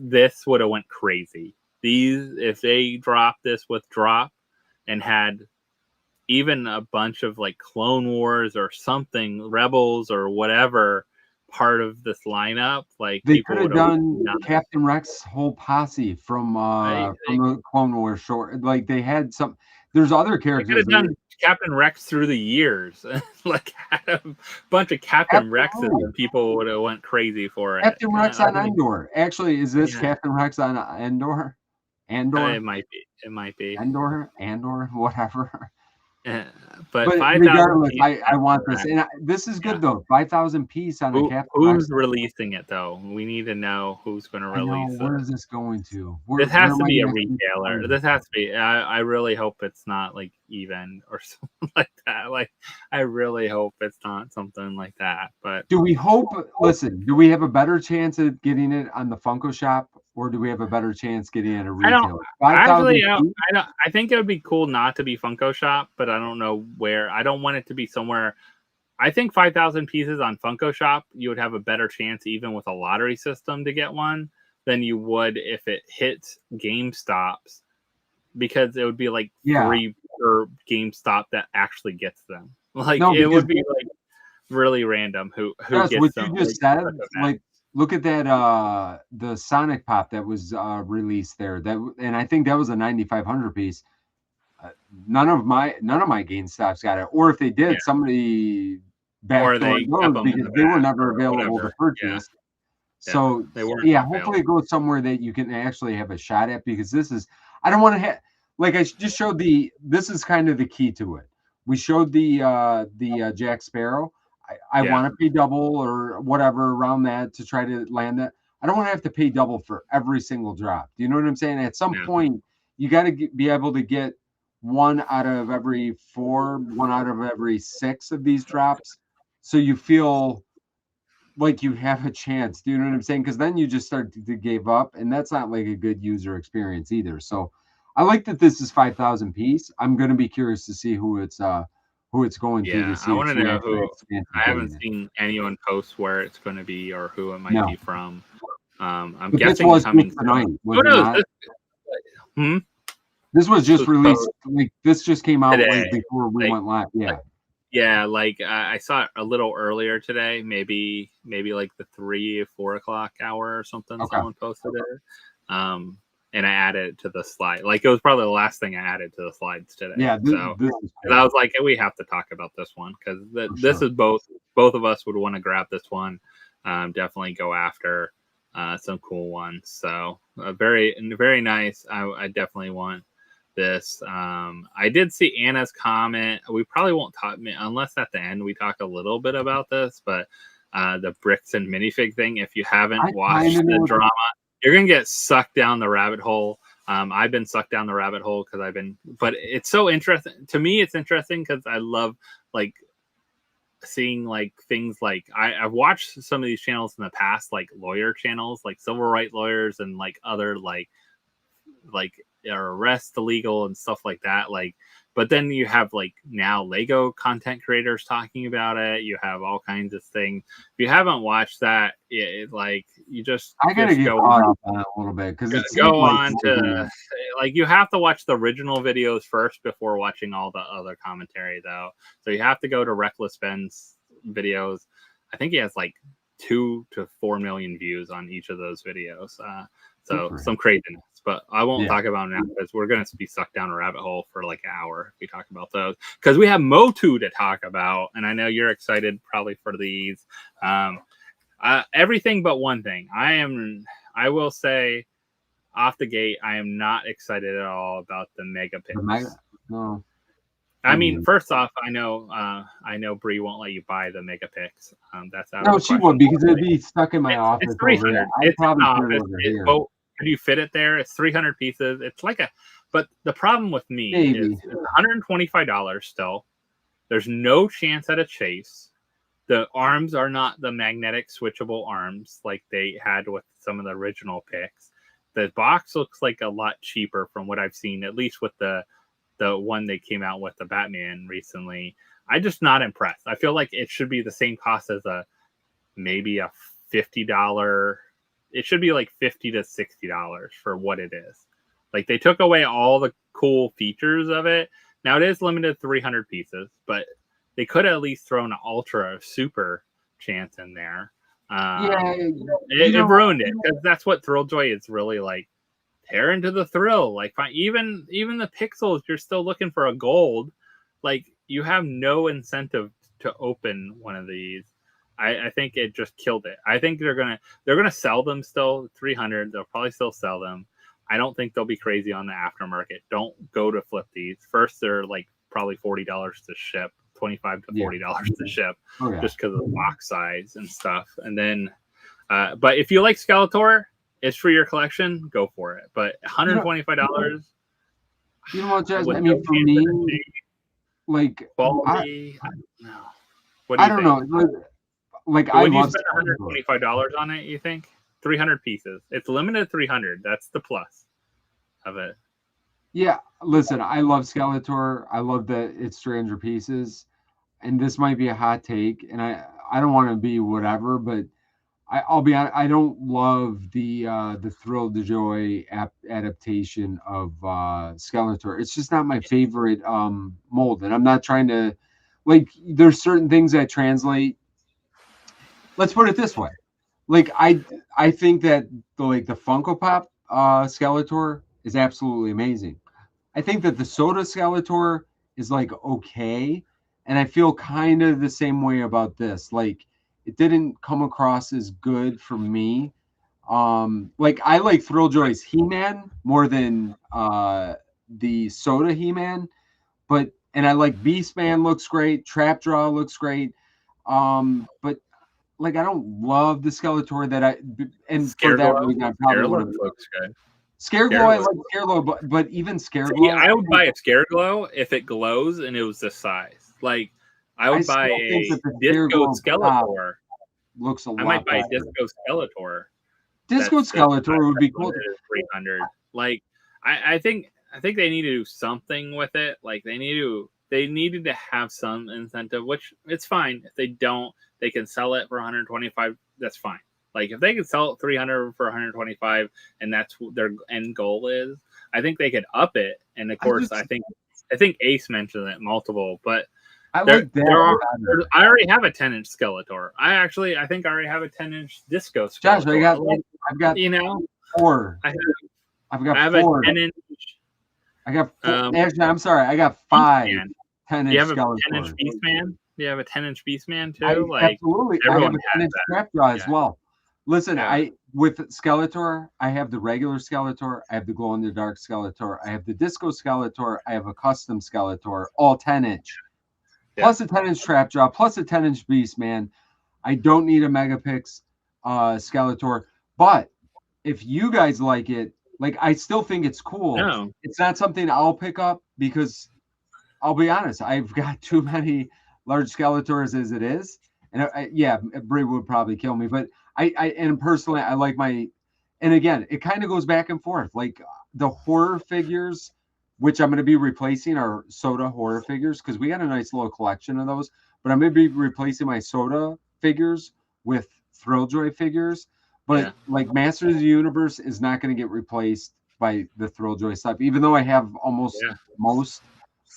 would have went crazy. If they dropped this with drop and had even a bunch of like Clone Wars or something, Rebels or whatever part of this lineup, like they could have done Captain Rex whole posse from the Clone Wars short. Like they had some. There's other characters. They could have done Captain Rex through the years, like had a bunch of Captain Rexes, and people would have went crazy for it. Captain Rex on Endor. Actually, is this Captain Rex on Endor? It might be. Endor, whatever. But regardless, I want this, and this is good though. 5,000 piece on a Captain. Who's releasing it though? We need to know who's going to release it. Where is this going to? This has to be a retailer. This has to be. I really hope it's not like Even or something like that. Like I really hope it's not something like that. But do we hope? Listen, do we have a better chance of getting it on the Funko shop? Or do we have a better chance getting at a retailer? I think it would be cool not to be Funko Shop, but I don't know where. I don't want it to be somewhere. I think 5,000 pieces on Funko Shop, you would have a better chance, even with a lottery system, to get one than you would if it hits GameStops, because it would be like 3 per GameStop that actually gets them. Like it would be like really random who gets what them. You just said, like. Look at that the Sonic Pop that was released there. And I think that was a 9,500 piece. None of my GameStops got it. Or if they did, somebody backdoor those because they were never available to purchase. Yeah. So hopefully it goes somewhere that you can actually have a shot at, because this is I don't want to have like I just showed this is kind of the key to it. We showed the Jack Sparrow. I want to pay double or whatever around that to try to land that. I don't want to have to pay double for every single drop. Do you know what I'm saying? At some point, you got to be able to get 1 out of every 4, 1 out of every 6 of these drops, so you feel like you have a chance. Do you know what I'm saying? Because then you just start to give up, and that's not like a good user experience either. So I like that this is 5,000 piece. I'm going to be curious to see who it's going to see. I want to know who. I haven't seen anyone post where it's going to be or who it might be from. I'm guessing this was coming tonight. This was just released. Like this just came out like before we went live. Yeah. Like I saw it a little earlier today. Maybe like the 3 or 4 o'clock hour or something. Okay. Someone posted it. And I added it to the slide. Like it was probably the last thing I added to the slides today. Yeah. And I was like, hey, we have to talk about this one because this is both of us would want to grab this one. Definitely go after some cool ones. So very, very nice. I definitely want this. I did see Anna's comment. We probably won't talk unless at the end we talk a little bit about this, but the bricks and minifig thing. If you haven't watched the drama, you're going to get sucked down the rabbit hole. I've been sucked down the rabbit hole because but it's so interesting to me. It's interesting because I love like seeing like things like I've watched some of these channels in the past, like lawyer channels, like civil rights lawyers and like other like arrest illegal and stuff like that. Like, but then you have like now Lego content creators talking about it. You have all kinds of things. If you haven't watched that, like you just I gotta get caught up on it a little bit because it's go on to like you have to watch the original videos first before watching all the other commentary though. So you have to go to Reckless Ben's videos. I think he has like 2 to 4 million views on each of those videos. So some craziness, but I won't talk about it now because we're going to be sucked down a rabbit hole for like an hour if we talk about those. Because we have Motu to talk about, and I know you're excited probably for these. Everything but one thing. I will say, off the gate, I am not excited at all about the megapixels. No. I mean, first off, I know Bree won't let you buy the megapix. That's out no, of she would because it'd be stuck in my office. It's 300. It's probably an office. Well, could you fit it there? It's 300 pieces. It's like but the problem with me is it's $125 still. There's no chance at a chase. The arms are not the magnetic switchable arms like they had with some of the original picks. The box looks like a lot cheaper from what I've seen, at least with the one they came out with the Batman recently. I'm just not impressed. I feel like it should be the same cost as maybe a $50. It should be like $50 to $60 for what it is. Like they took away all the cool features of it. Now it is limited 300 pieces, but they could have at least thrown an ultra super chance in there. It ruined it because that's what Thrilljoy is really like. Tear into the thrill. Like even the pixels, you're still looking for a gold. Like you have no incentive to open one of these. I think it just killed it. I think they're gonna sell them still 300. They'll probably still sell them. I don't think they'll be crazy on the aftermarket. Don't go to flip these. First, they're like probably $40 to ship, $25 to $40 to ship, just because of the box size and stuff. And then, but if you like Skeletor, it's for your collection. Go for it. But $125. You know what, Jazz? I mean, for me, like quality. I don't know. Like I would you spend $125 on it? You think 300 pieces? It's limited 300. That's the plus of it. Yeah, listen, I love Skeletor. I love that it's 300 pieces, and this might be a hot take, and I don't want to be whatever, but I'll be honest, I don't love the Thrilljoy adaptation of Skeletor. It's just not my favorite mold, and I'm not trying to like. There's certain things that translate. Let's put it this way, like I think that the Funko Pop Skeletor is absolutely amazing. I think that the Soda Skeletor is like okay, and I feel kind of the same way about this. Like it didn't come across as good for me. Like I like Thrilljoy's He-Man more than the Soda He-Man, and I like Beastman looks great, Trapjaw looks great, but like I don't love the Skeletor for that reason I probably would have looks good. Scareglow, I like Scareglow, but even Scareglow, I would buy a Scareglow if it glows and it was this size. Like I would buy a Disco Skeletor. Looks a lot. I might buy a Disco Skeletor. Disco Skeletor would be cool. 300. Like I think they need to do something with it. Like they needed to have some incentive, which it's fine. If they don't, they can sell it for 125. That's fine. Like if they could sell it 300 for 125, and that's what their end goal is, I think they could up it. And of course, I think Ace mentioned it multiple, but I like that. I already have a 10-inch Skeletor. I think I already have a 10-inch Disco Skeletor. Josh, I've got four. I have four. A 10-inch. I got four. Actually, I'm sorry. I got 5 10-inch. You have a 10-inch Beastman? You have a 10-inch Beastman too? Absolutely. I have a 10-inch Trapjaw as well. Listen, with Skeletor, I have the regular Skeletor, I have the glow-in-the-dark Skeletor, I have the Disco Skeletor, I have a custom Skeletor, all 10-inch. Plus a 10-inch Trapjaw, plus a 10-inch Beastman. I don't need a Megapix Skeletor. But if you guys like it, Like, I still think it's cool. No. It's not something I'll pick up because I'll be honest, I've got too many large Skeletors as it is. And yeah, Brie would probably kill me, but and personally, I like and again, it kind of goes back and forth. Like the horror figures, which I'm going to be replacing, are Soda horror figures because we got a nice little collection of those. But I'm going to be replacing my Soda figures with Thrilljoy figures. But like Masters of the Universe is not going to get replaced by the Thrilljoy stuff, even though I have almost most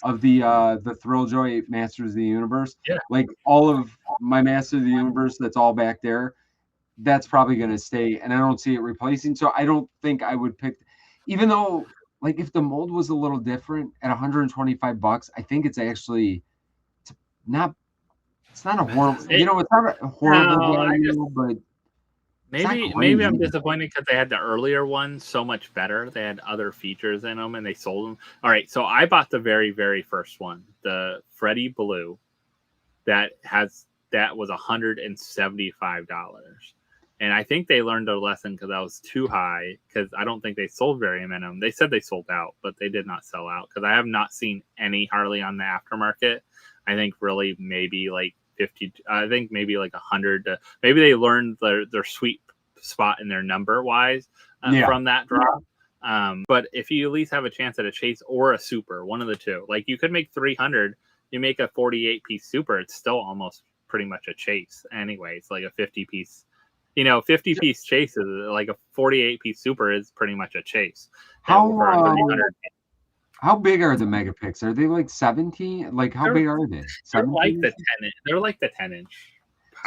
of the Thrilljoy Masters of the Universe. Yeah. Like all of my Masters of the Universe, that's all back there. That's probably going to stay, and I don't see it replacing. So I don't think I would pick, even though like if the mold was a little different at $125, I think it's actually not. It's not a horrible. It's not a horrible value, but maybe I'm disappointed because they had the earlier one so much better. They had other features in them, and they sold them. All right, so I bought the very, very first one, the Freddy Blue, that was $175, and I think they learned a lesson because that was too high. Because I don't think they sold very many of them. They said they sold out, but they did not sell out because I have not seen any hardly on the aftermarket. I think really maybe like 50. I think maybe like 100. Maybe they learned their sweet spot in their number wise from that drop. But if you at least have a chance at a chase or a super, one of the two, like you could make 300. You make a 48-piece super, it's still almost pretty much a chase anyway. It's like a 50-piece. 50-piece chase is like a 48-piece super is pretty much a chase. How big are the megapixels? Are they like 17? Like how big are they? 17? They're like the 10-inch.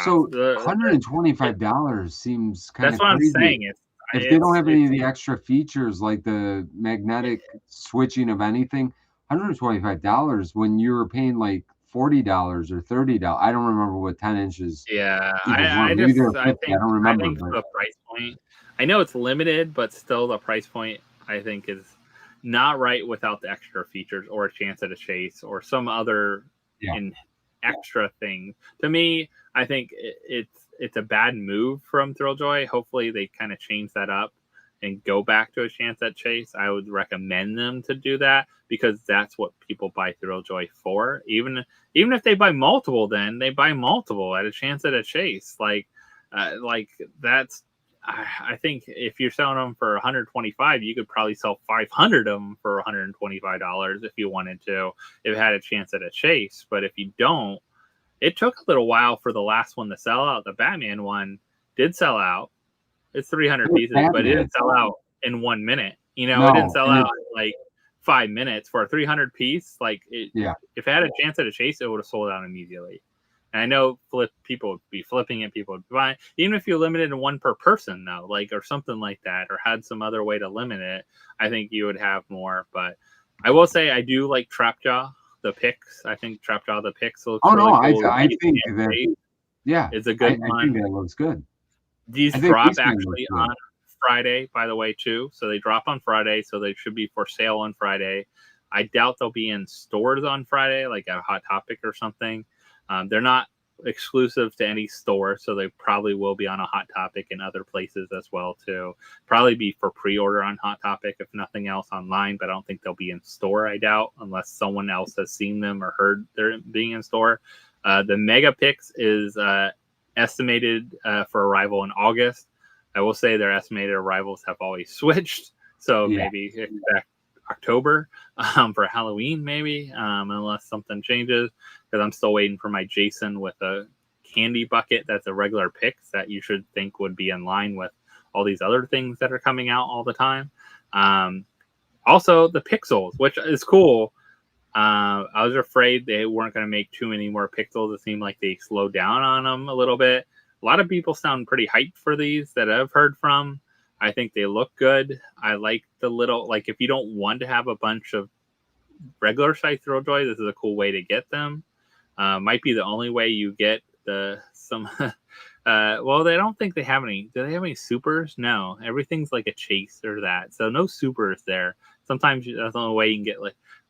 So $125 seems kind of crazy. That's what I'm saying. If they don't have any of the extra features like the magnetic switching of anything, $125 when you were paying like $40 or $30. I don't remember what 10 inches. Yeah, I don't remember. I think the price point. I know it's limited, but still the price point I think is not right without the extra features or a chance at a chase or some other extra thing. To me, I think it's a bad move from Thrilljoy. Hopefully they kind of change that up and go back to a chance at chase. I would recommend them to do that because that's what people buy Thrilljoy for. Even if they buy multiple, then they buy multiple at a chance at a chase. Like that's. I think if you're selling them for $125, you could probably sell 500 of them for $125 if you wanted to, if it had a chance at a chase. But if you don't, it took a little while for the last one to sell out. The Batman one did sell out. It's 300 pieces, but it didn't sell out in 1 minute. It didn't sell out in like 5 minutes for a 300 piece. Like if it had a chance at a chase, it would have sold out immediately. And I know people would be flipping it, people would be buying. Even if you limited to one per person, though, like or something like that, or had some other way to limit it, I think you would have more. But I will say I do like Trapjaw, the picks. I think Trapjaw, the picks looks really cool. I think that it's a good one. I think that looks good. These drop actually on Friday, by the way, too. So they drop on Friday, so they should be for sale on Friday. I doubt they'll be in stores on Friday, like at Hot Topic or something. They're not exclusive to any store, so they probably will be on a Hot Topic and other places as well too. Probably be for pre-order on Hot Topic, if nothing else online, but I don't think they'll be in store, I doubt, unless someone else has seen them or heard they're being in store. The Megapix is estimated for arrival in August. I will say their estimated arrivals have always switched, so maybe expect October for Halloween, maybe, unless something changes, because I'm still waiting for my Jason with a candy bucket that's a regular Pix that you should think would be in line with all these other things that are coming out all the time. Also, the Pixels, which is cool. I was afraid they weren't going to make too many more Pixels. It seemed like they slowed down on them a little bit. A lot of people sound pretty hyped for these that I've heard from. I think they look good. I like the little, like if you don't want to have a bunch of regular size Thrilljoy, this is a cool way to get them. Might be the only way you get well, they don't think they have any. Do they have any supers? No, everything's like a chase or that. So no supers there. Sometimes that's the only way you can get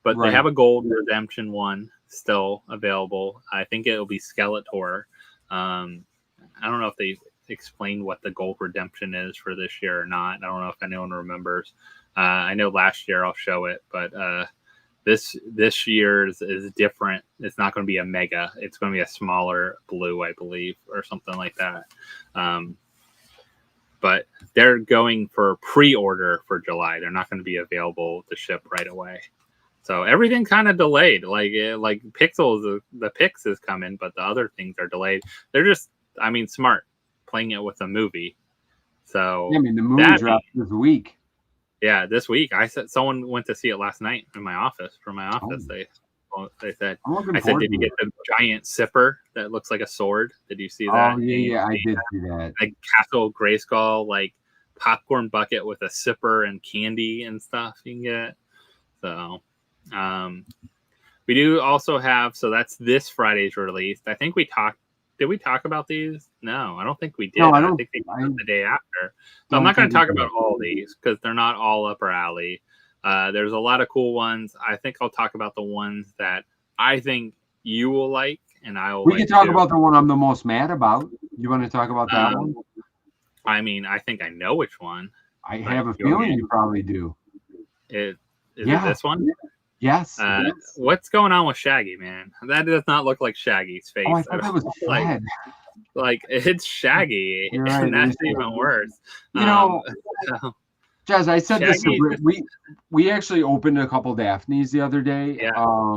but they have a gold redemption one still available. I think it'll be Skeletor. I don't know if explained what the gold redemption is for this year or not. I don't know if anyone remembers. I know last year I'll show it, but this year's is different. It's not going to be a mega. It's going to be a smaller blue, I believe, or something like that. But they're going for pre-order for July. They're not going to be available to ship right away. So everything kind of delayed. Like Pixels, the Pix is coming, but the other things are delayed. They're just, I mean, smart, playing it with a movie. So yeah, I mean, the movie dropped this week. Yeah, this week. I said someone went to see it last night in my office. From my office, they said, I said, did you get the giant sipper that looks like a sword? Did you see that? Oh yeah, I did see that. Like Castle Grayskull, like popcorn bucket with a sipper and candy and stuff you can get. So, we do also have. So that's this Friday's release. I think we talked. Did we talk about these? No, I don't think we did. No, I think they did the day after. So I'm not going to talk about all these because they're not all up our alley. There's a lot of cool ones. I think I'll talk about the ones that I think you will like, and I will. We can talk about the one I'm the most mad about. You want to talk about that one? I mean, I think I know which one. I have a feeling you probably do. Is it this one? Yes. What's going on with Shaggy, man? That does not look like Shaggy's face. Oh, I thought that was Fred. Like it's Shaggy, right, and that's even worse. You know, Jazz, I said Shaggy, this. We actually opened a couple Daphnes the other day. Yeah.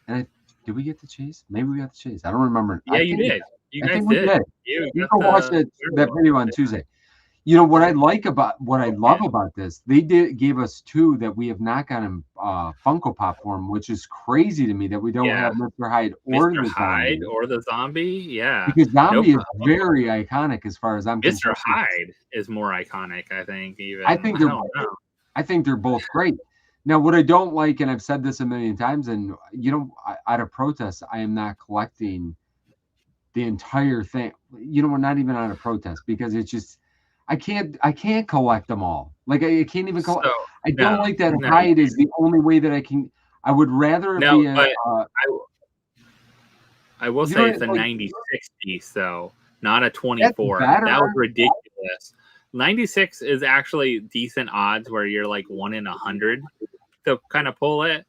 And did we get the chase? Maybe we got the chase. I don't remember. Yeah, you did. You guys did. We did. You can watch that video on Tuesday. You know what I love about this? They gave us two that we have not gotten Funko Pop form, which is crazy to me that we don't have Mr. Hyde or the zombie. Yeah, because zombie is very iconic as far as I'm concerned. Mr. Hyde is more iconic, I think. Even I think they're both great. Now, what I don't like, and I've said this a million times, and out of protest, I am not collecting the entire thing. We're not even out of protest because it's just. I can't collect them all. Like I can't even collect. I don't like that Hyde is the only way that I can. I would rather be a. I will say it's a 96 piece though, not a 24. That was ridiculous. 96 is actually decent odds where you're like 1 in 100 to kind of pull it.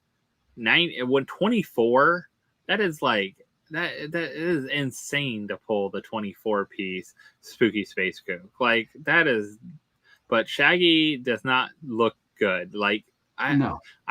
24, that is like. That is insane to pull the 24-piece Spooky Space Kook. Like that is, but Shaggy does not look good. Like I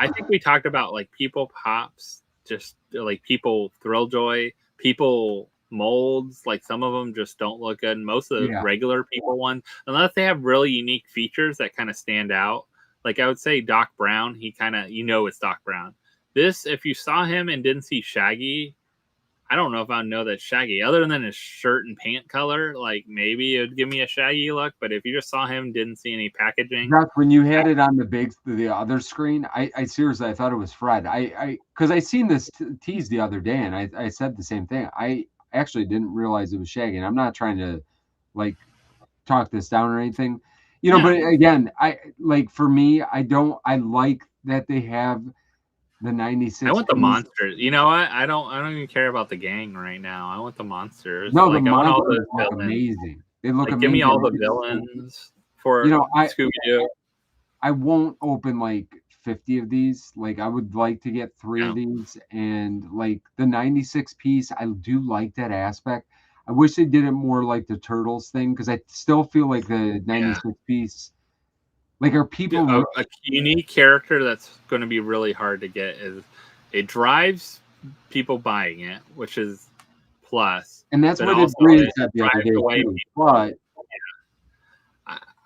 think we talked about like people pops, just like people Thrilljoy, people molds. Like some of them just don't look good. Most of the regular people ones, unless they have really unique features that kind of stand out. Like I would say Doc Brown, he kind of it's Doc Brown. This, if you saw him and didn't see Shaggy. I don't know if I know that Shaggy, other than his shirt and pant color, like maybe it would give me a Shaggy look. But if you just saw him, didn't see any packaging. When you had it on the other screen, I seriously, I thought it was Fred. Because I seen this tease the other day, and I said the same thing. I actually didn't realize it was Shaggy, and I'm not trying to like talk this down or anything, But again, for me, I like that they have. The 96. I want the monsters. You know what? I don't even care about the gang right now. I want the monsters. No, the monsters look amazing. They look amazing. Give me all the villains for Scooby-Doo. I won't open like 50 of these. Like I would like to get 3 of these, and like the 96 piece, I do like that aspect. I wish they did it more like the Turtles thing because I still feel like the 96 piece. Like, are people a unique character that's going to be really hard to get? Is it drives people buying it, which is plus, and that's what it brings at the other day. But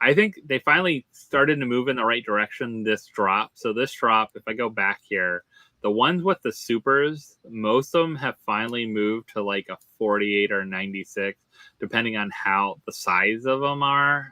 I think they finally started to move in the right direction. This drop, if I go back here, the ones with the supers, most of them have finally moved to like a 48 or 96. Depending on how the size of them are.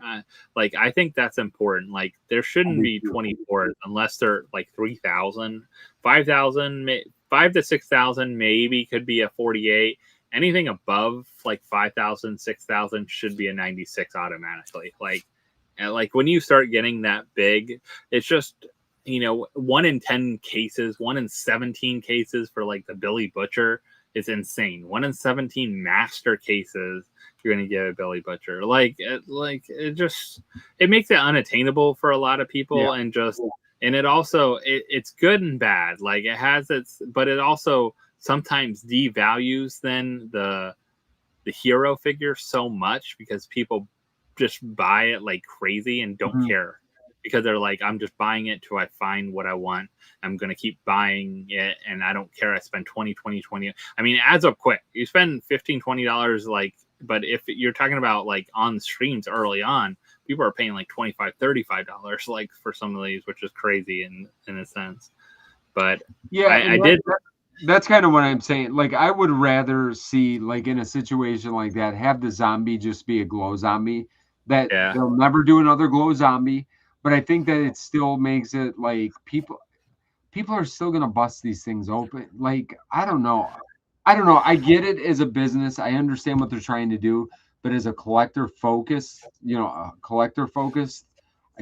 I think that's important. Like there shouldn't be 24s unless they're like 3,000, 5,000, 5 to 6,000 maybe could be a 48. Anything above like 5,000, 6,000 should be a 96 automatically. Like when you start getting that big, it's just, 1 in 10 cases, 1 in 17 cases for like the Billy Butcher. is insane. 1 in 17 master cases you're going to get a Billy Butcher. Like it just, it makes it unattainable for a lot of people, and just, and it also, it's good and bad. Like it has its, but it also sometimes devalues then the hero figure so much, because people just buy it like crazy and don't care, because they're like, I'm just buying it till I find what I want. I'm going to keep buying it, and I don't care. I spend 20. I mean, it adds up quick. You spend $15, $20, like, but if you're talking about like on streams early on, people are paying like $25, $35 like for some of these, which is crazy in a sense. But yeah, I did. That's kind of what I'm saying. Like, I would rather see, like, in a situation like that, have the zombie just be a glow zombie. That they'll never do another glow zombie, but I think that it still makes it like people are still gonna bust these things open. Like, I don't know. I get it as a business. I understand what they're trying to do, but as a collector focused, I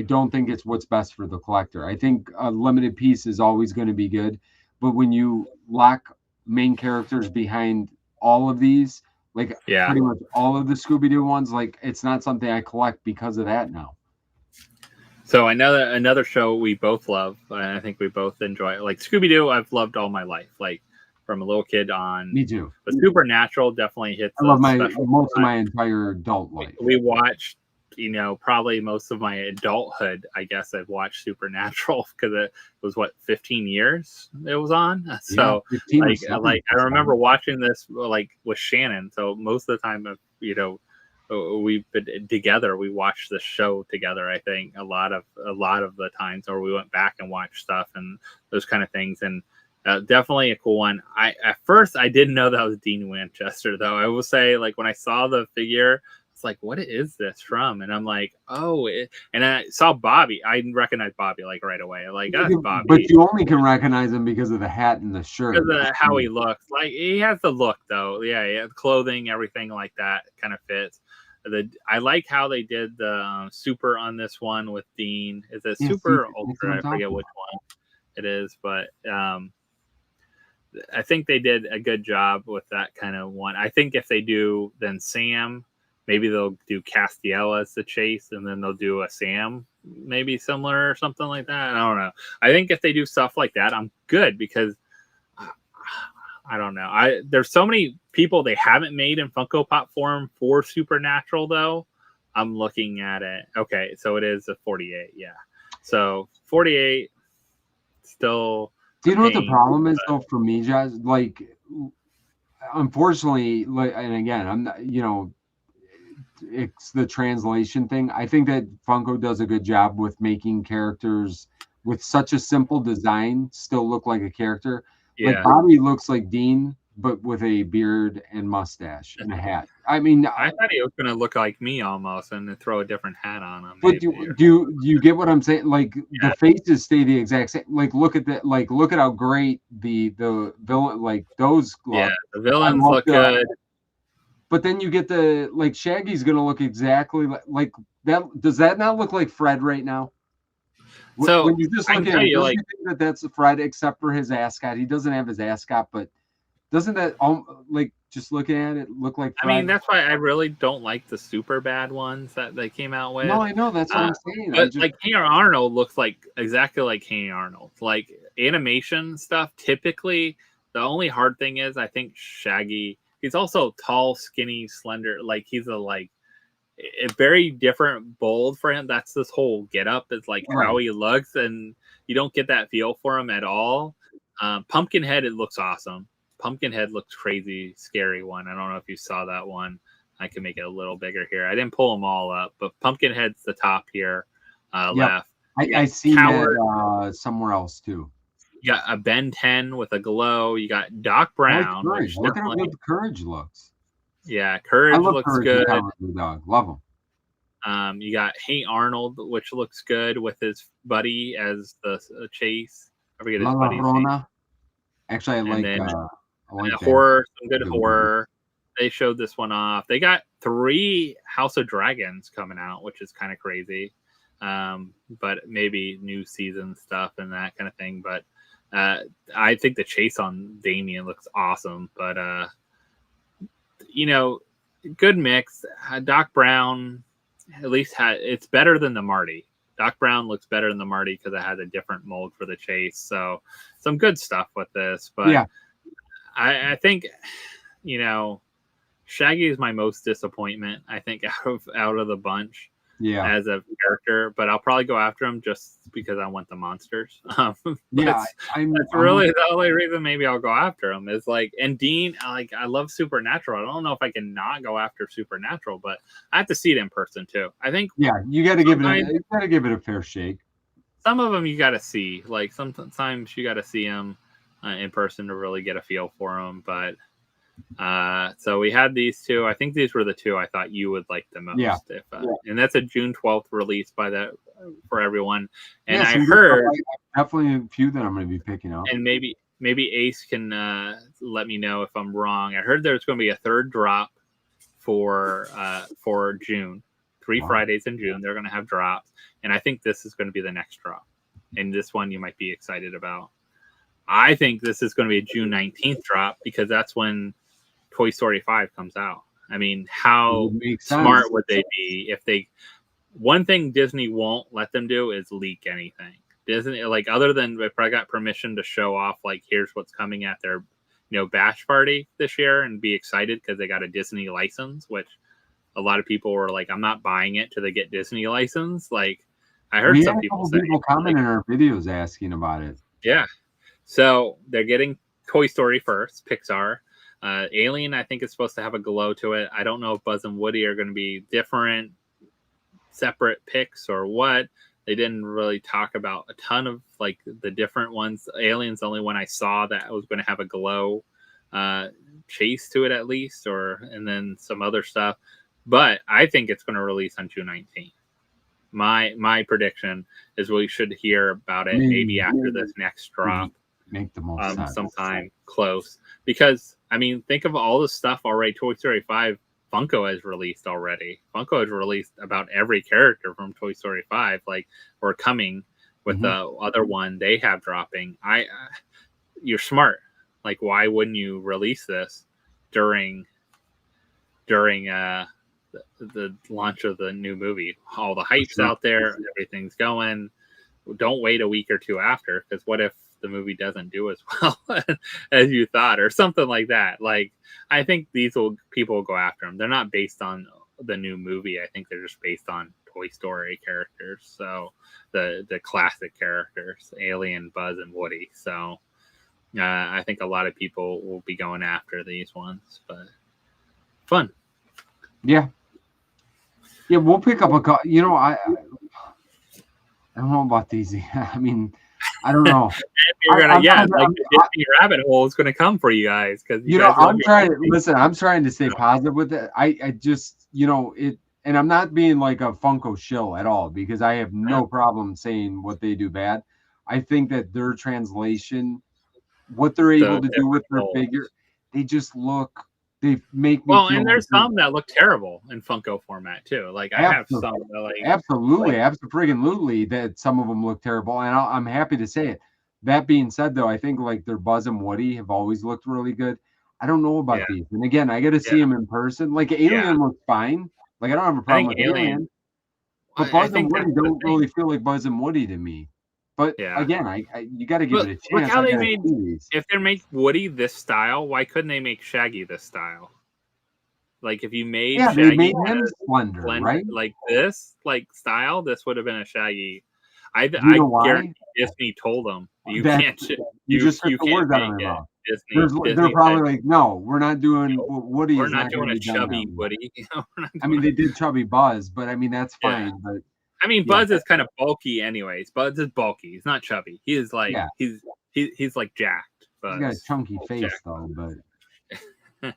don't think it's what's best for the collector. I think a limited piece is always going to be good, but when you lock main characters behind all of these, like pretty much all of the Scooby-Doo ones, like it's not something I collect because of that now. So another show we both love, and I think we both enjoy it. Like Scooby-Doo, I've loved all my life, like from a little kid on. Me too. But Supernatural definitely hits. I love most of my entire adult life. We watched, probably most of my adulthood. I guess I've watched Supernatural because it was 15 years it was on. So I remember watching this like with Shannon. So most of the time, we've been together. We watched the show together. I think a lot of the times, or we went back and watched stuff and those kind of things. And definitely a cool one. At first I didn't know that was Dean Winchester, though. I will say, like, when I saw the figure, it's like, what is this from? And I'm like, and I saw Bobby. I recognized Bobby like right away. Like, that's Bobby. But you only can recognize him because of the hat and the shirt. Because of how he looks. Like, he has the look, though. Yeah, clothing, everything like that kind of fits. I like how they did the super on this one with Dean. Is it super or ultra? I forget which one it is, but I think they did a good job with that kind of one. I think if they do then Sam, maybe they'll do Castiel as the chase, and then they'll do a Sam maybe similar or something like that. I don't know. I think if they do stuff like that, I'm good, because I don't know. There's so many people they haven't made in Funko Pop form for Supernatural, though. I'm looking at it. Okay, so it is a 48, yeah. So 48 still. Do you know what the problem is, though, for me, Josh? Like, unfortunately, and again, I'm not, it's the translation thing. I think that Funko does a good job with making characters with such a simple design still look like a character. Yeah. Like Bobby looks like Dean, but with a beard and mustache and a hat. I mean, I thought he was going to look like me almost, and throw a different hat on him. But do you get what I'm saying? Like, the faces stay the exact same. Like, look at that. Like, look at how great the villain, like those look. Yeah, the villains look good. But then you get Shaggy's going to look exactly like that. Does that not look like Fred right now? So when you just look at it, you think that's Fred, except for his ascot. He doesn't have his ascot, but doesn't that just looking at it look like Fred? I mean, that's why I really don't like the super bad ones that they came out with. No, I know, that's what I'm saying. But like Hey Arnold looks like exactly like Hey Arnold. Like animation stuff, typically the only hard thing is I think Shaggy. He's also tall, skinny, slender. Like he's a very different bold for him. That's this whole get up is like how he looks, and you don't get that feel for him at all. Pumpkinhead, it looks awesome. Pumpkinhead looks crazy, scary one. I don't know if you saw that one. I can make it a little bigger here. I didn't pull them all up, but Pumpkinhead's the top here, left. I see that somewhere else too. You got a Ben 10 with a glow. You got Doc Brown. Look at how good Courage looks. Yeah, Courage looks good. Dog. Love him. You got Hey Arnold, which looks good with his buddy as the chase. I forget his buddy's name. Actually, I like horror, some good horror. They showed this one off. They got 3 House of Dragons coming out, which is kind of crazy. But maybe new season stuff and that kind of thing. But I think the chase on Damien looks awesome, but you know, good mix. Doc Brown at least it's better than the Marty. Doc Brown looks better than the Marty because it has a different mold for the chase. So some good stuff with this, but yeah. I think, you know, Shaggy is my most disappointment, I think, out of the bunch. Yeah, as a character, but I'll probably go after him just because I want the monsters. That's really the only reason maybe I'll go after him is like, and Dean, I love Supernatural. I don't know if I can not go after Supernatural, but I have to see it in person too. I think you got to give it a fair shake. Some of them you got to see, like sometimes you got to see them in person to really get a feel for them, but. So we had these two. I think these were the two I thought you would like the most. And that's a June 12th release for everyone. And I heard definitely a few that I'm going to be picking up. And maybe Ace can let me know if I'm wrong. I heard there's going to be a third drop for June. 3 Fridays in June they're going to have drops, and I think this is going to be the next drop. And this one you might be excited about. I think this is going to be a June 19th drop because that's when Toy Story 5 comes out. I mean, how smart would they be if they... One thing Disney won't let them do is leak anything. Disney, like, other than if I got permission to show off, like, here's what's coming at their, bash party this year and be excited because they got a Disney license, which a lot of people were like, I'm not buying it till they get Disney license. Like, I heard some people comment in our videos asking about it. Yeah. So they're getting Toy Story first, Pixar. Alien, I think, is supposed to have a glow to it. I don't know if Buzz and Woody are going to be different, separate picks or what. They didn't really talk about a ton of like the different ones. Alien's the only one I saw that was going to have a glow chase to it at least, and then some other stuff. But I think it's going to release on June 19th. My prediction is we should hear about it maybe after this next drop. Make the most sense. Sometime close, because I mean, think of all the stuff already. Toy Story 5 Funko has released already. Funko has released about every character from Toy Story 5, like, or coming with the other one they have dropping. You're smart. Like, why wouldn't you release this during the launch of the new movie? All the hype's out there, everything's going. Don't wait a week or two after, because what if the movie doesn't do as well as you thought, or something like that? Like, I think people will go after them. They're not based on the new movie. I think they're just based on Toy Story characters. So the classic characters, Alien, Buzz, and Woody. So I think a lot of people will be going after these ones, but fun. Yeah, we'll pick up a. I don't know about these. I mean, I don't know. You're gonna, the Disney rabbit hole is gonna come for you guys, because I'm trying to stay positive with it. I just it, and I'm not being like a Funko shill at all, because I have no problem saying what they do bad. I think that their translation, what they're able to do with their figure, they just look. They make me well, and there's some that look terrible in Funko format too. Like, I have some that, like, absolutely, that some of them look terrible, and I'm happy to say it. That being said, though, I think like their Buzz and Woody have always looked really good. I don't know about these, and again, I got to see them in person. Like, Alien looks fine. Like, I don't have a problem with Alien, but Buzz and Woody don't really feel like Buzz and Woody to me. But again, you got to give it a chance. Look how they made. If they make Woody this style, why couldn't they make Shaggy this style? Like, if you made Shaggy, they made him Splendor, right? Like this, like style, this would have been a Shaggy. I guarantee Disney told them you can't. You just took the words out of my mouth. They're probably like, no, we're not doing Woody. We're not doing a chubby Woody. I mean, they did chubby Buzz, but I mean, that's fine. But I mean, Buzz is kind of bulky, anyways. Buzz is bulky. He's not chubby. He is like he's like jacked. Buzz. He's got a chunky face though, but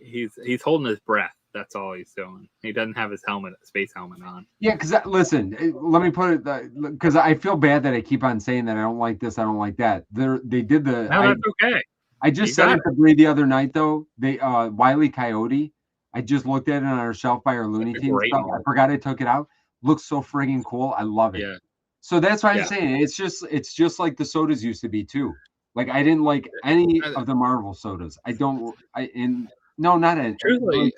he's holding his breath. That's all he's doing. He doesn't have his space helmet on. Yeah, because listen, let me put it, because I feel bad that I keep on saying that I don't like this, I don't like that. They did the. No, that's okay. I just said it to Bree the other night though. They Wile E. Coyote. I just looked at it on our shelf by our Looney Tunes stuff. I forgot I took it out. Looks so friggin' cool. I love it. Yeah. So that's why I'm saying it's just like the sodas used to be too. Like I didn't like any of the Marvel sodas. No, not any. Truthfully,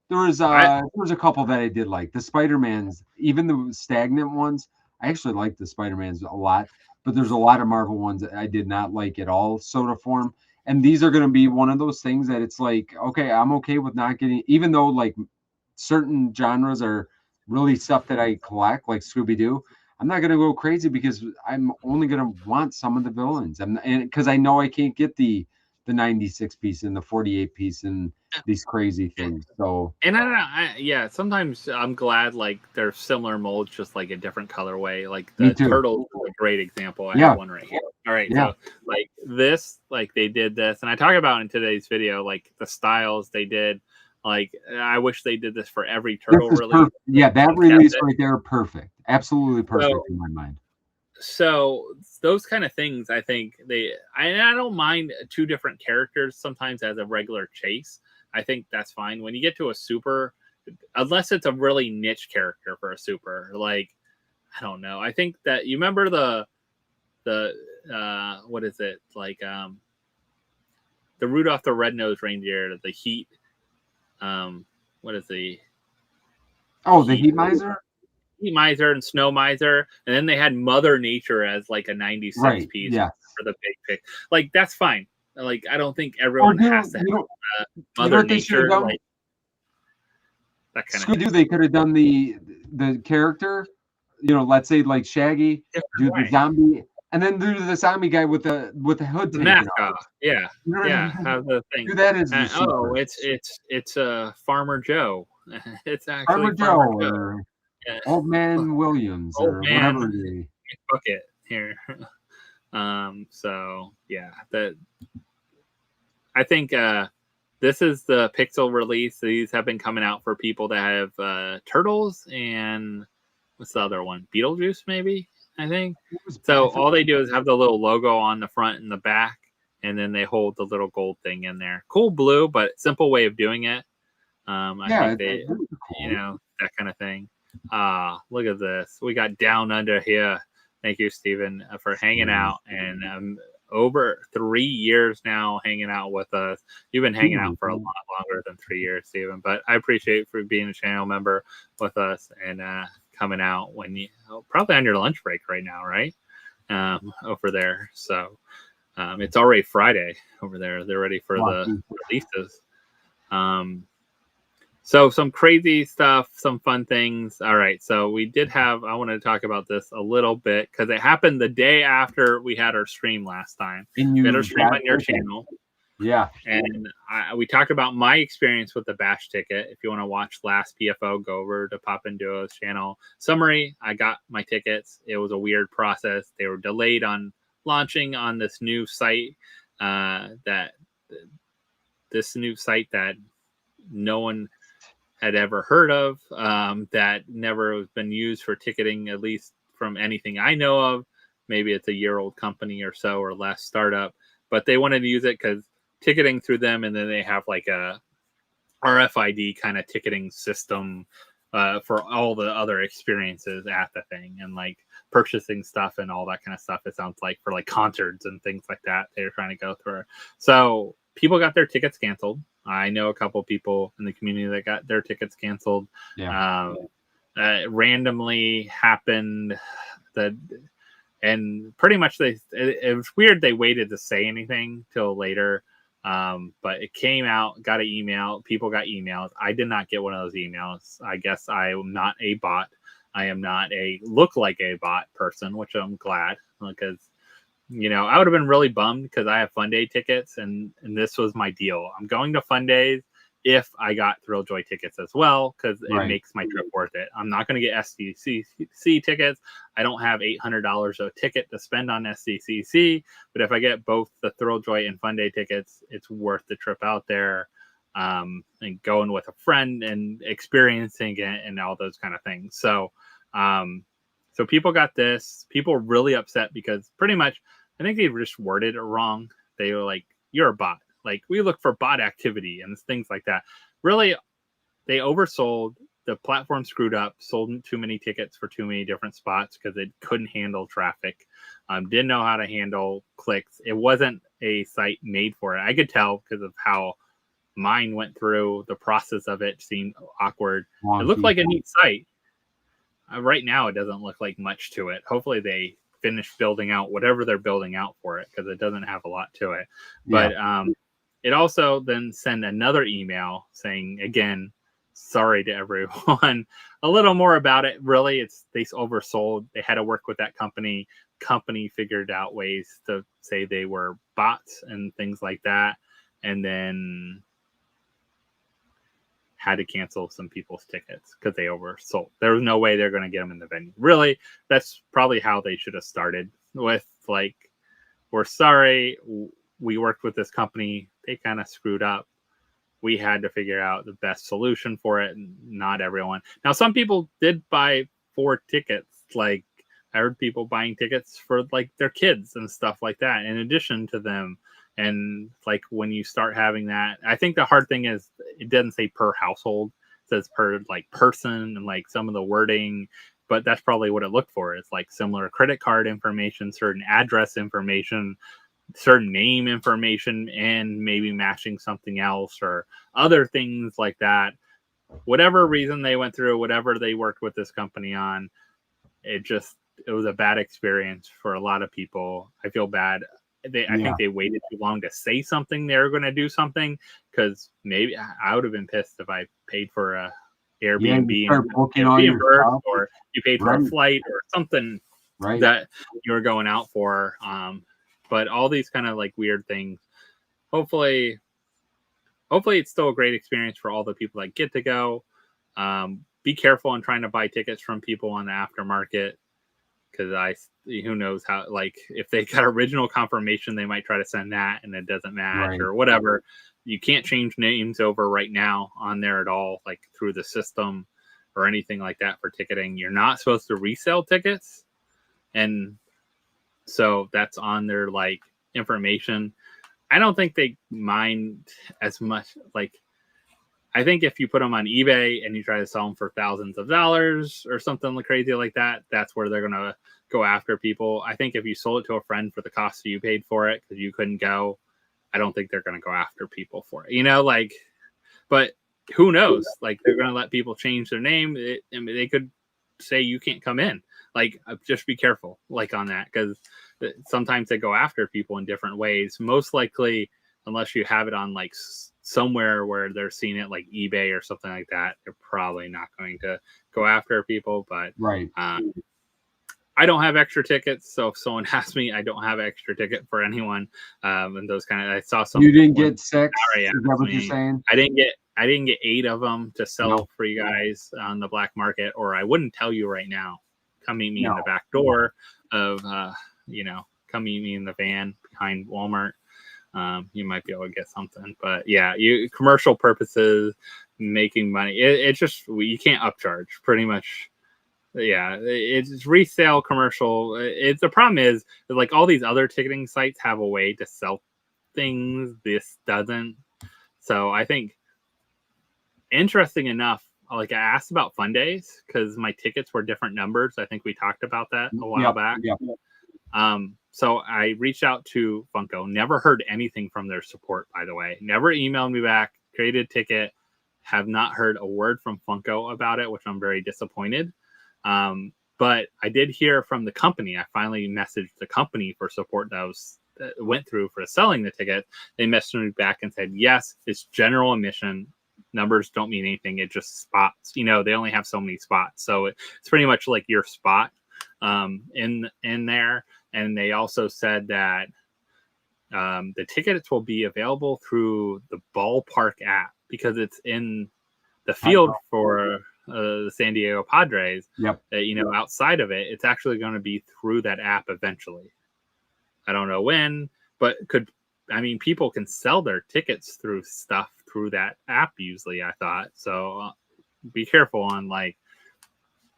There was a couple that I did like. The Spider-Mans, even the stagnant ones. I actually like the Spider-Mans a lot, but there's a lot of Marvel ones that I did not like at all, soda form. And these are going to be one of those things that it's like, okay, I'm okay with not getting, even though like certain genres are really stuff that I collect, like Scooby-Doo. I'm not going to go crazy because I'm only going to want some of the villains. And because I know I can't get the 96 piece and the 48 piece and these crazy things. So, and I don't know. Sometimes I'm glad like they're similar molds, just like a different colorway. Like the turtles is a great example. I have one right here. All right, so like this, like they did this, and I talk about in today's video, like the styles they did. Like I wish they did this for every turtle release. Yeah, that release right there, perfect, absolutely perfect in my mind. So those kind of things, I think I don't mind two different characters sometimes as a regular chase. I think that's fine. When you get to a super, unless it's a really niche character for a super, like I don't know. I think that you remember the what is it like the Rudolph the Red-Nosed Reindeer, the Heat. What is the Heat Miser? Heat Miser and Snow Miser, and then they had Mother Nature as like a 96 piece for the big pick. Like that's fine. Like I don't think everyone has to have Mother Nature. Like that kind of thing. They could have done the character, let's say like Shaggy, do the zombie, and then do the zombie guy with the hood taken off. Yeah. Have the thing. Do that as it's Farmer Joe. It's actually Farmer Joe. Or Old Man Williams or whatever. Bucket here. So yeah, I think this is the Pixel release. These have been coming out for people that have Turtles and what's the other one? Beetlejuice, maybe, I think. So all they do is have the little logo on the front and the back, and then they hold the little gold thing in there. Cool blue, but simple way of doing it. I think cool. That kind of thing. Look at this. We got Down Under here. Thank you, Stephen, for hanging out. And over 3 years now hanging out with us. You've been hanging out for a lot longer than 3 years, Stephen. But I appreciate for being a channel member with us and coming out when you probably on your lunch break right now, right? Over there. So it's already Friday over there. They're ready for the releases. So some crazy stuff, some fun things. All right. So we did have, I wanted to talk about this a little bit because it happened the day after we had our stream last time. We had our stream on your channel. Yeah. And we talked about my experience with the bash ticket. If you want to watch last PFO, go over to Poppin Duo's channel. Summary, I got my tickets. It was a weird process. They were delayed on launching on this new site that no one had ever heard of, that never has been used for ticketing, at least from anything I know of. Maybe it's a year-old company or so or less startup, but they wanted to use it because ticketing through them, and then they have like a RFID kind of ticketing system for all the other experiences at the thing and like purchasing stuff and all that kind of stuff. It sounds like for like concerts and things like that they're trying to go through. So people got their tickets canceled. I know a couple people in the community that got their tickets canceled. Yeah. Randomly happened and pretty much it was weird. They waited to say anything till later. But it came out, got an email. People got emails. I did not get one of those emails. I guess I am not a bot. I am not a look like a bot person, which I'm glad because I would have been really bummed because I have Fun Day tickets and this was my deal. I'm going to Fun Days if I got Thrilljoy tickets as well because it makes my trip worth it. I'm not going to get SDCC tickets. I don't have $800 a ticket to spend on SDCC, but if I get both the Thrilljoy and Fun Day tickets, it's worth the trip out there and going with a friend and experiencing it and all those kind of things. So people got this. People were really upset because pretty much I think they just worded it wrong. They were like, "You're a bot." Like we look for bot activity and things like that. Really, they oversold. the platform screwed up, sold too many tickets for too many different spots because it couldn't handle traffic, didn't know how to handle clicks. It wasn't a site made for it. I could tell because of how mine went through the process of it. Seemed awkward. It looked like a neat site. Right now, it doesn't look like much to it. Hopefully they finish building out whatever they're building out for it, because it doesn't have a lot to it. But it also then sent another email saying, again, sorry to everyone, a little more about it. Really, it's they oversold. They had to work with that company. Company figured out ways to say they were bots and things like that, and then had to cancel some people's tickets because they oversold. There was no way they're going to get them in the venue. Really, that's probably how they should have started with, like, we're sorry, we worked with this company, they kind of screwed up. We had to figure out the best solution for it. And not everyone. Now, some people did buy 4 tickets. Like, I heard people buying tickets for like their kids and stuff like that in addition to them. And like when you start having that, I think the hard thing is it doesn't say per household, it says per like person, and like some of the wording, but that's probably what it looked for. It's like similar credit card information, certain address information, certain name information, and maybe matching something else or other things like that. Whatever reason they went through, whatever they worked with this company on, it was a bad experience for a lot of people. I feel bad. I think they waited too long to say something they were going to do something, because maybe I would have been pissed if I paid for a Airbnb and reimbursed, or you paid for a flight or something that you were going out for. But all these kind of like weird things. Hopefully it's still a great experience for all the people that get to go. Be careful in trying to buy tickets from people on the aftermarket, because who knows how, like, if they got original confirmation, they might try to send that and it doesn't match or whatever. You can't change names over right now on there at all, like through the system or anything like that for ticketing. You're not supposed to resell tickets. And so that's on their like information. I don't think they mind as much. Like, I think if you put them on eBay and you try to sell them for thousands of dollars or something crazy like that, that's where they're going to go after people. I think if you sold it to a friend for the cost you paid for it because you couldn't go, I don't think they're going to go after people for it. Like, but who knows? Like, they're going to let people change their name. They could say you can't come in. Like, just be careful, like, on that, because sometimes they go after people in different ways. Most likely, unless you have it on like somewhere where they're seeing it, like eBay or something like that, they're probably not going to go after people. But I don't have extra tickets, so if someone asks me, I don't have an extra ticket for anyone. And those kind of, I saw some. You didn't get 6? Is that what you're saying? I didn't get 8 of them to sell for you guys on the black market, or I wouldn't tell you right now. Come meet me in the back door of, come meet me in the van behind Walmart. You might be able to get something, but yeah, commercial purposes, making money. It's just, you can't upcharge pretty much. Yeah, it's resale commercial. The problem is like all these other ticketing sites have a way to sell things. This doesn't. So I think, interesting enough, like I asked about Fun Days because my tickets were different numbers. I think we talked about that a while back. So I reached out to Funko, never heard anything from their support, by the way. Never emailed me back, created a ticket, have not heard a word from Funko about it, which I'm very disappointed. But I did hear from the company. I finally messaged the company for support that went through for selling the ticket. They messaged me back and said, yes, it's general admission. Numbers don't mean anything. It just spots. They only have so many spots. So it's pretty much like your spot in there. And they also said that the tickets will be available through the Ballpark app because it's in the field for the San Diego Padres. Outside of it, it's actually going to be through that app eventually. I don't know when, but people can sell their tickets through that app usually, I thought. So be careful on like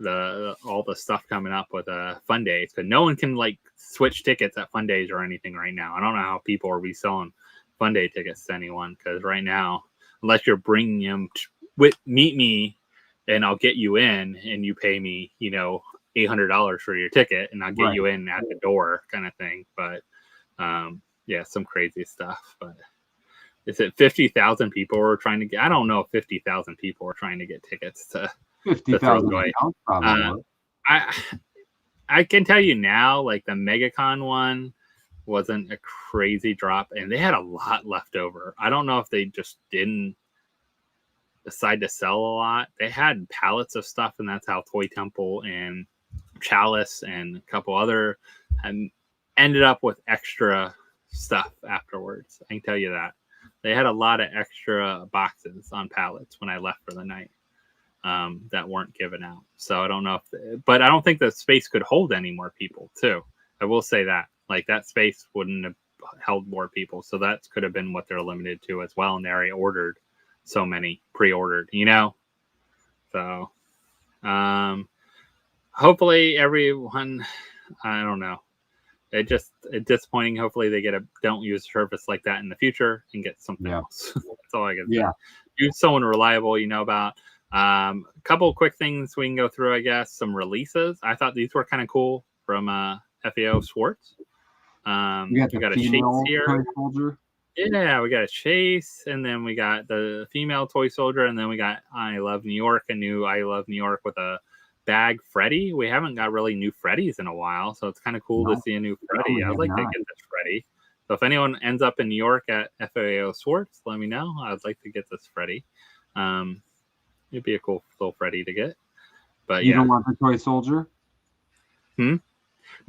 all the stuff coming up with Fun Days, because no one can like switch tickets at Fun Days or anything right now. I don't know how people are reselling Fun Day tickets to anyone, because right now, unless you're bringing them meet me and I'll get you in, and you pay me, $800 for your ticket, and I'll get you in at the door, kind of thing. But yeah, some crazy stuff. But is it 50,000 people were trying to get? I don't know if 50,000 people were trying to get tickets to 50,000. I can tell you now, like the MegaCon one wasn't a crazy drop, and they had a lot left over. I don't know if they just didn't decide to sell a lot. They had pallets of stuff, and that's how Toy Temple and Chalice and a couple other and ended up with extra stuff afterwards. I can tell you that. They had a lot of extra boxes on pallets when I left for the night that weren't given out. So I don't know but I don't think the space could hold any more people too. I will say that. Like that space wouldn't have held more people. So that could have been what they're limited to as well. And they already ordered so many pre-ordered, So hopefully everyone, I don't know. It's disappointing. Hopefully they don't use a service like that in the future and get something else. That's all I can say. Use someone reliable you know about. A couple of quick things we can go through, I guess. Some releases. I thought these were kind of cool from FAO Fource. We got a Chase here. Yeah, we got a Chase, and then we got the female toy soldier, and then we got I Love New York, a new I Love New York with a bag Freddy. We haven't got really new Freddys in a while, so it's kind of cool to see a new Freddy. I'd like to get this Freddy. So if anyone ends up in New York at FAO Fource, let me know. I'd like to get this Freddy. It'd be a cool little Freddy to get. But you don't want the toy soldier? You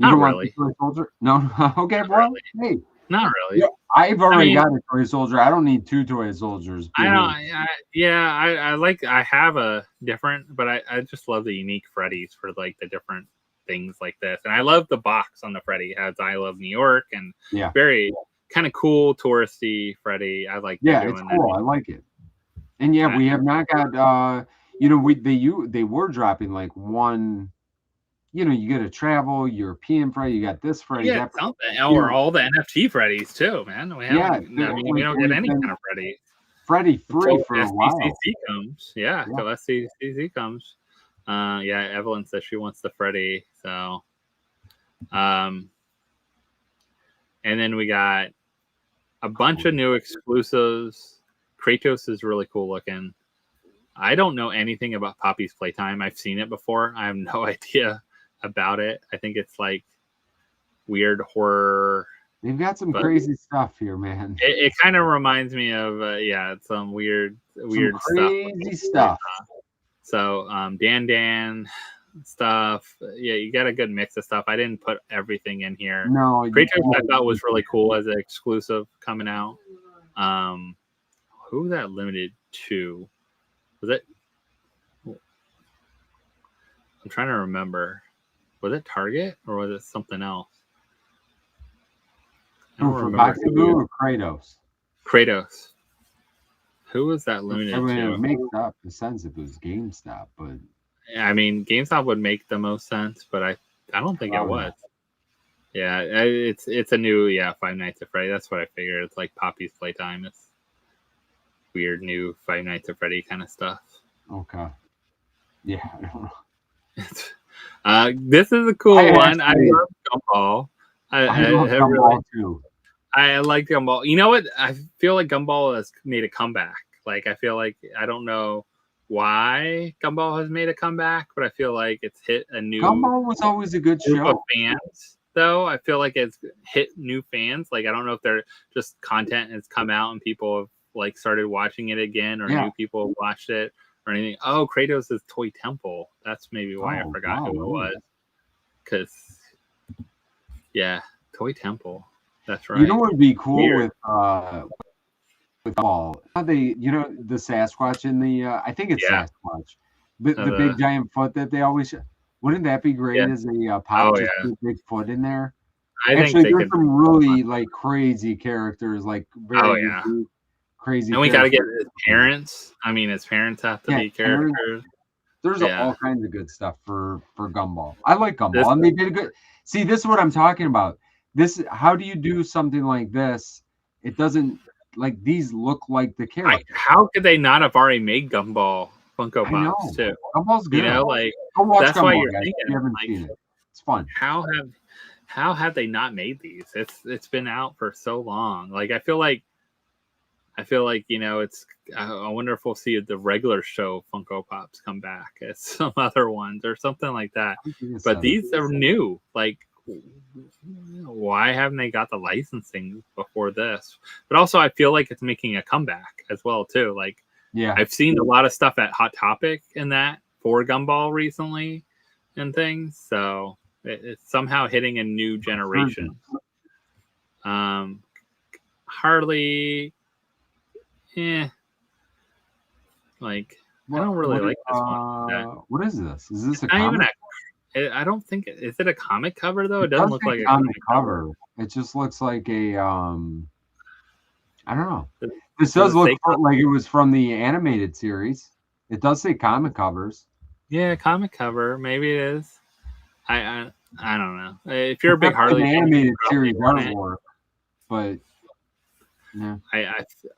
don't really. Want the toy soldier? No. Okay, well, really. Hey. Not really. Yeah, I've already got a toy soldier. I don't need two toy soldiers. I know. I have a different, but I just love the unique Freddys for like the different things like this. And I love the box on the Freddy. It has I Love New York and very kind of cool touristy Freddy. I like it's cool. I like it. And we have not got they were dropping like one. You get a travel European Freddy. You got this Freddy. Yeah, something. Or all the NFT Freddys too, man. We don't get any kind of Freddy. Freddy free for a while. SDCC comes. Till SDCC comes. Evelyn says she wants the Freddy. So, and then we got a bunch of new exclusives. Kratos is really cool looking. I don't know anything about Poppy's Playtime. I've seen it before. I have no idea about it. I think it's like weird horror. They've got some crazy stuff here, man. It kind of reminds me of it's some weird crazy stuff. So Dan stuff. Yeah, you got a good mix of stuff. I didn't put everything in here. No, Kratos I thought was really cool as an exclusive coming out. Who was that limited to? Was it? I'm trying to remember. Was it Target or was it something else? I don't remember. Or Kratos? Kratos. Who was that limited to? It makes up the sense if it was GameStop, but I mean, GameStop would make the most sense, but I don't think it was. Yeah, it's a new Five Nights at Freddy. That's what I figured. It's like Poppy's Playtime. It's weird new Five Nights at Freddy kind of stuff. Okay. Yeah, I don't know. This is a cool one. I love Gumball. I love Gumball too. I like Gumball. You know what? I feel like Gumball has made a comeback. Like I feel like I don't know why Gumball has made a comeback, but I feel like it's hit a new. Gumball was always a good show. Of fans, though. I feel like it's hit new fans. Like I don't know if they're just content has come out and people have like started watching it again, or new people have watched it. Or anything. Oh, Kratos is Toy Temple. That's maybe why I forgot who it was. Because, Toy Temple. That's right. You know what would be cool with Gumball? The Sasquatch in the I think it's Sasquatch, but the big giant foot that they always. Wouldn't that be great as a pop? Just put big foot in there. I think there's some really like crazy characters, like very crazy. And we got to get his parents. I mean, his parents have to be characters. There's all kinds of good stuff for Gumball. I like Gumball, and they did a good. See, this is what I'm talking about. How do you do something like this? It doesn't like these look like the characters. How could they not have already made Gumball Funko Pops too. Gumball's good. You know, like that's why you're thinking. You haven't like, seen it. It's fun. How have they not made these? It's been out for so long. Like I feel like you know it's. I wonder if we'll see the regular show Funko Pops come back as some other ones or something like that. But these are new. Like, why haven't they got the licensing before this? But also, I feel like it's making a comeback as well too. Like, yeah, I've seen a lot of stuff at Hot Topic in that for Gumball recently and things. So it's somehow hitting a new generation. Harley, like I don't really like this one. What is this? Is this a not comic? Even I don't think is it a comic cover though? It doesn't look like a comic cover. It just looks like a I don't know. This does look like it was from the animated series. It does say comic covers. Yeah, comic cover. Maybe it is. I don't know. If you're a big Harley fan, animated series artwork, but yeah.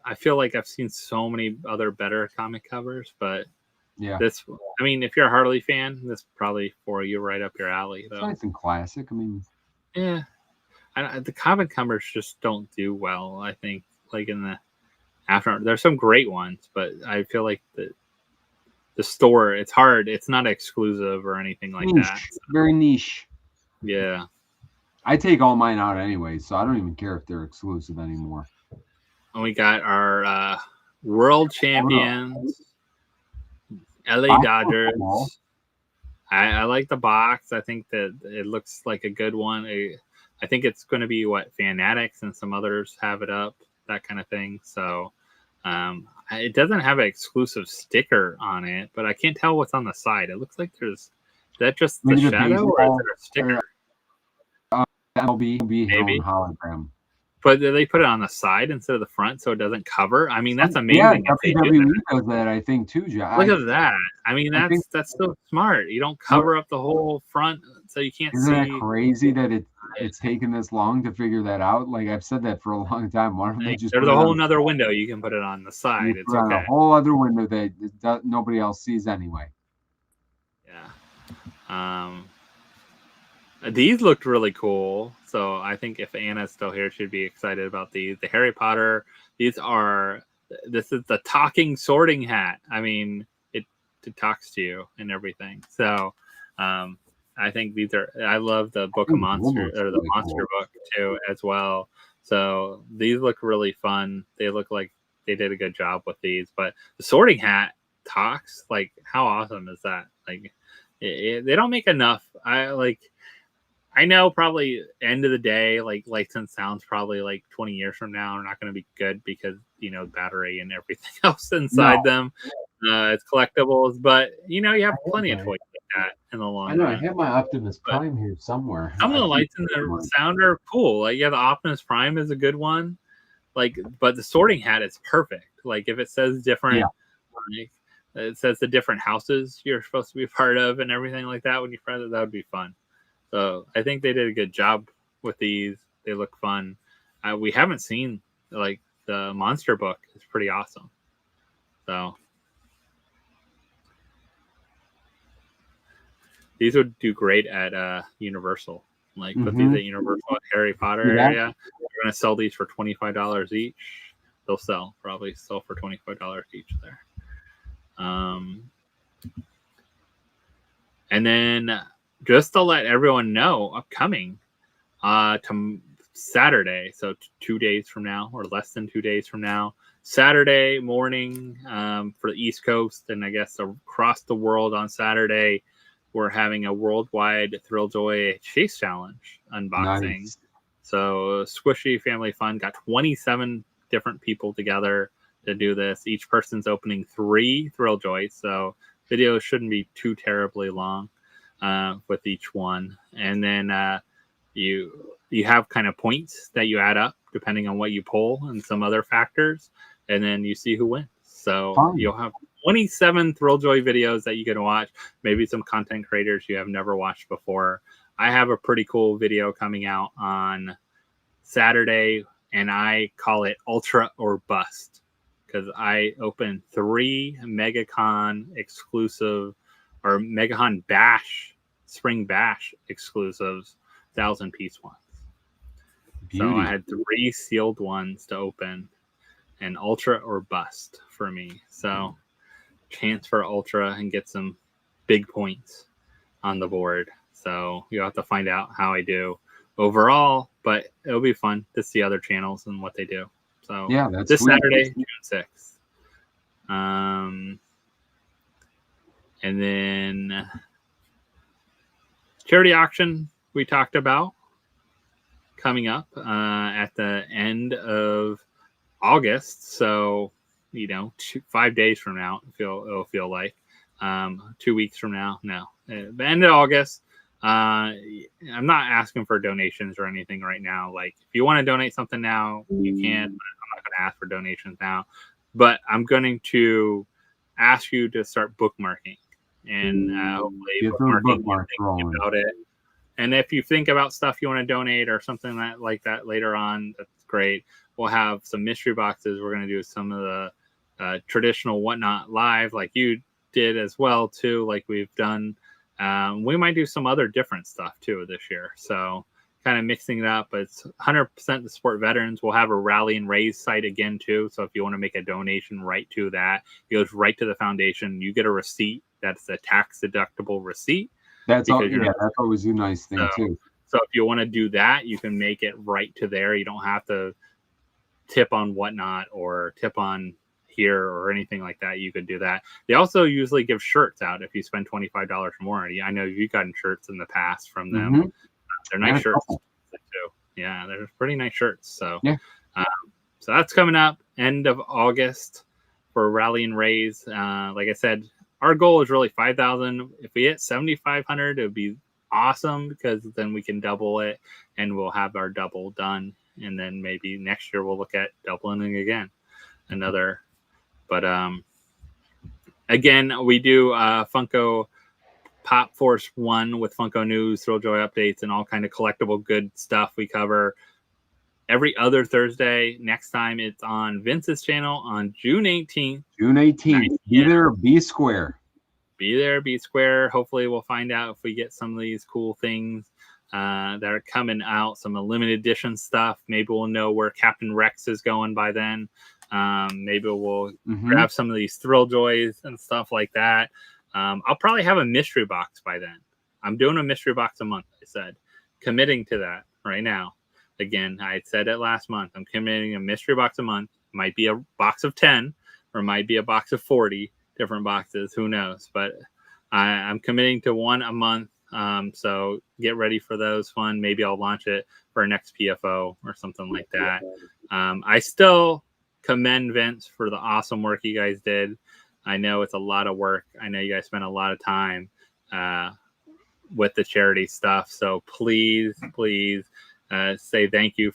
I feel like I've seen so many other better comic covers, but yeah, this. I mean, if you're a Harley fan, this is probably for you right up your alley. Though. It's nice and classic. I mean, yeah, the comic covers just don't do well. I think like in the after there's some great ones, but I feel like the store it's hard. It's not exclusive or anything like that. So. Very niche. Yeah, I take all mine out anyway, so I don't even care if they're exclusive anymore. And we got our world champions, LA Dodgers. I like the box. I think that it looks like a good one. I think it's going to be what Fanatics and some others have it up, that kind of thing. So it doesn't have an exclusive sticker on it, but I can't tell what's on the side. It looks like is that just the shadow or is it a sticker? MLB maybe hologram. But they put it on the side instead of the front, so it doesn't cover. I mean, that's amazing. Yeah, WWE does that, I think, too, Josh. Look at that. I mean, that's so smart. You don't cover up the whole front, so you can't see. Isn't that crazy that it's taken this long to figure that out? Like I've said that for a long time. Why don't they just? There's a whole another window you can put it on the side. It's okay. A whole other window that nobody else sees anyway. Yeah. These looked really cool. So I think if Anna's still here, she'd be excited about these. The Harry Potter, this is the talking sorting hat. I mean, it talks to you and everything. So I think I love the Book of Monster or the Monster Book too as well. So these look really fun. They look like they did a good job with these, but the sorting hat talks. Like, how awesome is that? Like, they don't make enough. I know probably end of the day, like licensed sounds probably like 20 years from now are not going to be good because, you know, battery and everything else inside them. It's collectibles, but you know, you have plenty of toys like that in the long run. I know, I have my Optimus Prime here somewhere. Some of the lights in the sound are cool. Like, yeah, the Optimus Prime is a good one. Like, but the sorting hat is perfect. Like, if it says different, like, it says the different houses you're supposed to be a part of and everything like that when you press it, that would be fun. So I think they did a good job with these. They look fun. We haven't seen like the monster book. It's pretty awesome. So these would do great at Universal. Like put these at Universal at Harry Potter area. We're gonna sell these for $25 each. They'll probably sell for $25 each there. And then just to let everyone know, upcoming to Saturday, so 2 days from now, or less than 2 days from now, Saturday morning for the East Coast, and I guess across the world on Saturday, we're having a worldwide Thrilljoy Chase Challenge unboxing. Nice. So Squishy Family Fun got 27 different people together to do this. Each person's opening 3 Thrilljoys, so videos shouldn't be too terribly long. With each one, and then you have kind of points that you add up depending on what you pull and some other factors, and then you see who wins. So you'll have 27 Thrilljoy videos that you can watch, maybe some content creators you have never watched before. I have a pretty cool video coming out on Saturday, and I call it Ultra or Bust. because I opened 3 MegaCon exclusive or MegaCon Bash, Spring Bash exclusives, 1,000-piece ones. Beauty. So I had 3 sealed ones to open, and Ultra or Bust for me. So chance for Ultra and get some big points on the board. So you'll have to find out how I do overall, but it'll be fun to see other channels and what they do. So yeah, that's this sweet. Saturday, June 6th. And then charity auction we talked about coming up at the end of August. So, 5 days from now, it'll feel like 2 weeks from now. No, the end of August. I'm not asking for donations or anything right now. Like, if you want to donate something now, you can. But I'm not going to ask for donations now. But I'm going to ask you to start bookmarking, and hopefully bookmarking about it. And if you think about stuff you want to donate or something like that later on, that's great. We'll have some mystery boxes. We're going to do some of the traditional whatnot live, like you did as well too, like we've done. We might do some other different stuff too this year. So kind of mixing it up, but it's 100% to support veterans. We'll have a rally and raise site again too. So if you want to make a donation right to that, it goes right to the foundation. You get a receipt. That's a tax deductible receipt. That's always a nice thing too. So if you want to do that, you can make it right to there. You don't have to tip on whatnot or tip on here or anything like that. You could do that. They also usually give shirts out if you spend $25 or more. I know you've gotten shirts in the past from them. Mm-hmm. They're nice shirts too. Yeah, they're pretty nice shirts. So yeah. So that's coming up end of August for rally and raise. Like I said, our goal is really 5,000. If we hit 7,500, it would be awesome, because then we can double it and we'll have our double done. And then maybe next year we'll look at doubling again. But again, we do Funko PopForceOne with Funko news, Thrilljoy updates, and all kind of collectible good stuff we cover every other Thursday. Next time it's on Vince's channel on June 18th. June 18th. Be there, be square. Be there, be square. Hopefully we'll find out if we get some of these cool things that are coming out, some limited edition stuff. Maybe we'll know where Captain Rex is going by then. Maybe we'll grab some of these Thrilljoys and stuff like that. I'll probably have a mystery box by then. I'm doing a mystery box a month, I said. Committing to that right now. Again, I said it last month. I'm committing a mystery box a month. Might be a box of 10 or might be a box of 40 different boxes. Who knows? But I'm committing to one a month. So get ready for those fun. Maybe I'll launch it for our next PFO or something like that. I still commend Vince for the awesome work you guys did. I know it's a lot of work. I know you guys spent a lot of time with the charity stuff. So please say thank you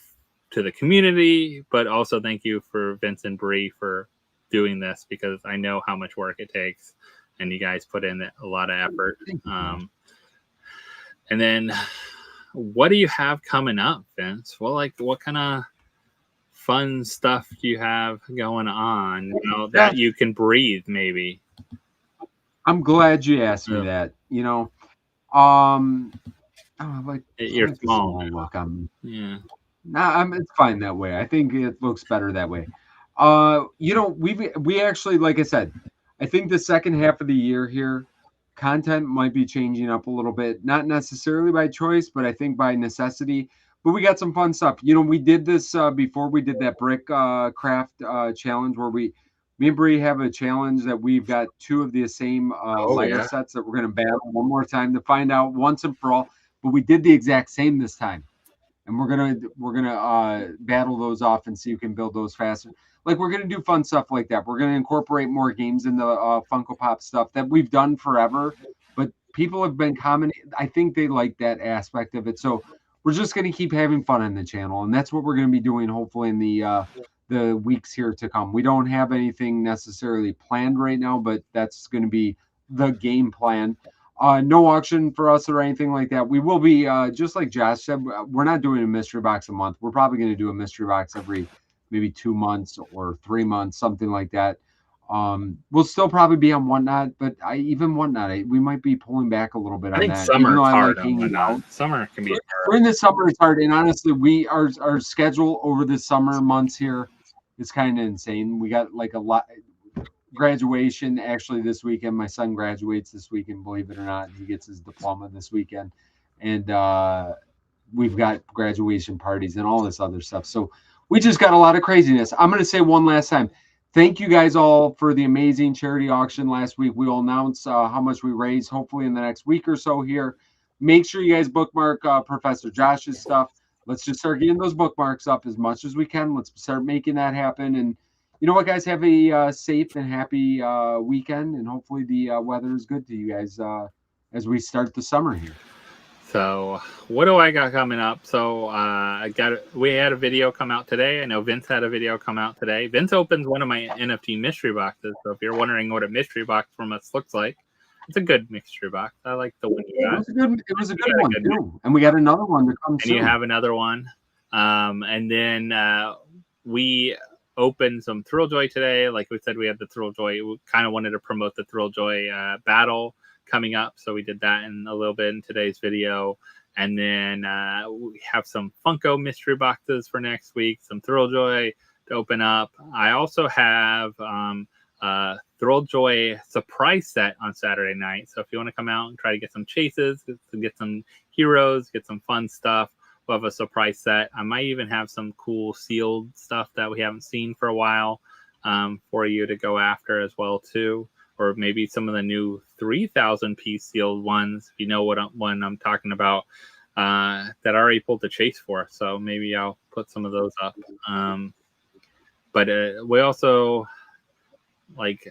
to the community, but also thank you for Vince and Bree for doing this, because I know how much work it takes and you guys put in a lot of effort. And then what do you have coming up, Vince? Well, what kind of fun stuff do you have going on, that you can breathe maybe? I'm glad you asked me that. You're small. It's fine that way. I think it looks better that way. We actually, like I said, I think the second half of the year here, content might be changing up a little bit, not necessarily by choice, but I think by necessity. But we got some fun stuff. We did this before we did that brick craft challenge where me and Bree have a challenge that we've got 2 of the same Lego sets that we're going to battle one more time to find out once and for all. But we did the exact same this time, and we're gonna battle those off and see who can build those faster. Like, we're gonna do fun stuff like that. We're gonna incorporate more games in the Funko Pop stuff that we've done forever, but people have been commenting. I think they like that aspect of it. So we're just going to keep having fun on the channel, and that's what we're going to be doing hopefully in the weeks here to come. We don't have anything necessarily planned right now, but that's going to be the game plan. No auction for us or anything like that. We will be, just like Josh said, we're not doing a mystery box a month. We're probably going to do a mystery box every maybe 2 months or 3 months, something like that. We'll still probably be on Whatnot, but even Whatnot, we might be pulling back a little bit I on think that. summer Even though is I hard like on hanging Whatnot. out. Summer can be hard. During the summer is hard, and honestly, our schedule over the summer months here is kind of insane. We got like a lot graduation actually this weekend. My son graduates this weekend, believe it or not. He gets his diploma this weekend, and we've got graduation parties and all this other stuff. So we just got a lot of craziness. I'm going to say one last time. Thank you guys all for the amazing charity auction last week. We will announce how much we raised hopefully in the next week or so here. Make sure you guys bookmark Professor Josh's stuff. Let's just start getting those bookmarks up as much as we can. Let's start making that happen. And you know what, guys? Have a safe and happy weekend. And hopefully the weather is good to you guys as we start the summer here. So what do I got coming up? So we had a video come out today. I know Vince had a video come out today. Vince opens one of my NFT mystery boxes. So if you're wondering what a mystery box from us looks like, it's a good mystery box. I like the one you got. It was a good one too. And we got another one to come soon. And you have another one. And then we opened some Thrilljoy today. Like we said, we had the Thrilljoy. We kind of wanted to promote the Thrilljoy battle coming up, so we did that in a little bit in today's video. And then we have some Funko mystery boxes for next week, some Thrilljoy to open up. I also have a Thrilljoy surprise set on Saturday night, so if you want to come out and try to get some chases, get some heroes, get some fun stuff, we'll have a surprise set. I might even have some cool sealed stuff that we haven't seen for a while for you to go after as well too. Or maybe some of the new 3,000 piece sealed ones, if you know what one I'm talking about, that I already pulled the chase for. So maybe I'll put some of those up. But we also, like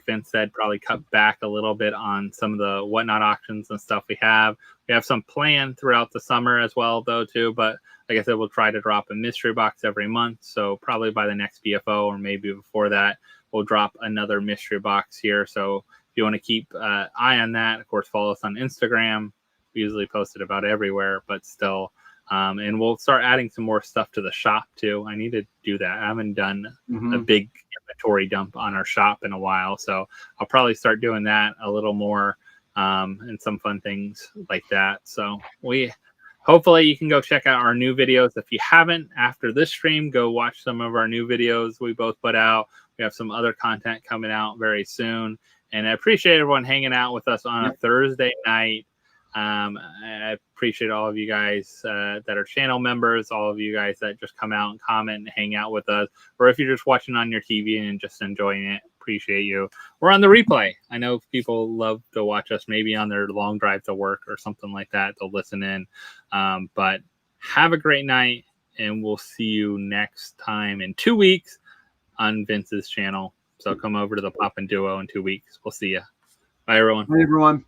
Vince said, probably cut back a little bit on some of the Whatnot auctions and stuff we have. We have some planned throughout the summer as well, though, too. But like I said, we'll try to drop a mystery box every month. So probably by the next PFO or maybe before that, we'll drop another mystery box here. So if you want to keep an eye on that, of course, follow us on Instagram. We usually post it about everywhere, but still. And we'll start adding some more stuff to the shop, too. I need to do that. I haven't done a big inventory dump on our shop in a while. So I'll probably start doing that a little more and some fun things like that. So hopefully you can go check out our new videos. If you haven't, after this stream, go watch some of our new videos we both put out. We have some other content coming out very soon. And I appreciate everyone hanging out with us on a Thursday night. I appreciate all of you guys that are channel members, all of you guys that just come out and comment and hang out with us. Or if you're just watching on your TV and just enjoying it, appreciate you. We're on the replay. I know people love to watch us maybe on their long drive to work or something like that. They'll listen in. But have a great night, and we'll see you next time in 2 weeks on Vince's channel. So come over to the Poppin Duo in 2 weeks. We'll see you. Bye, everyone. Bye, everyone.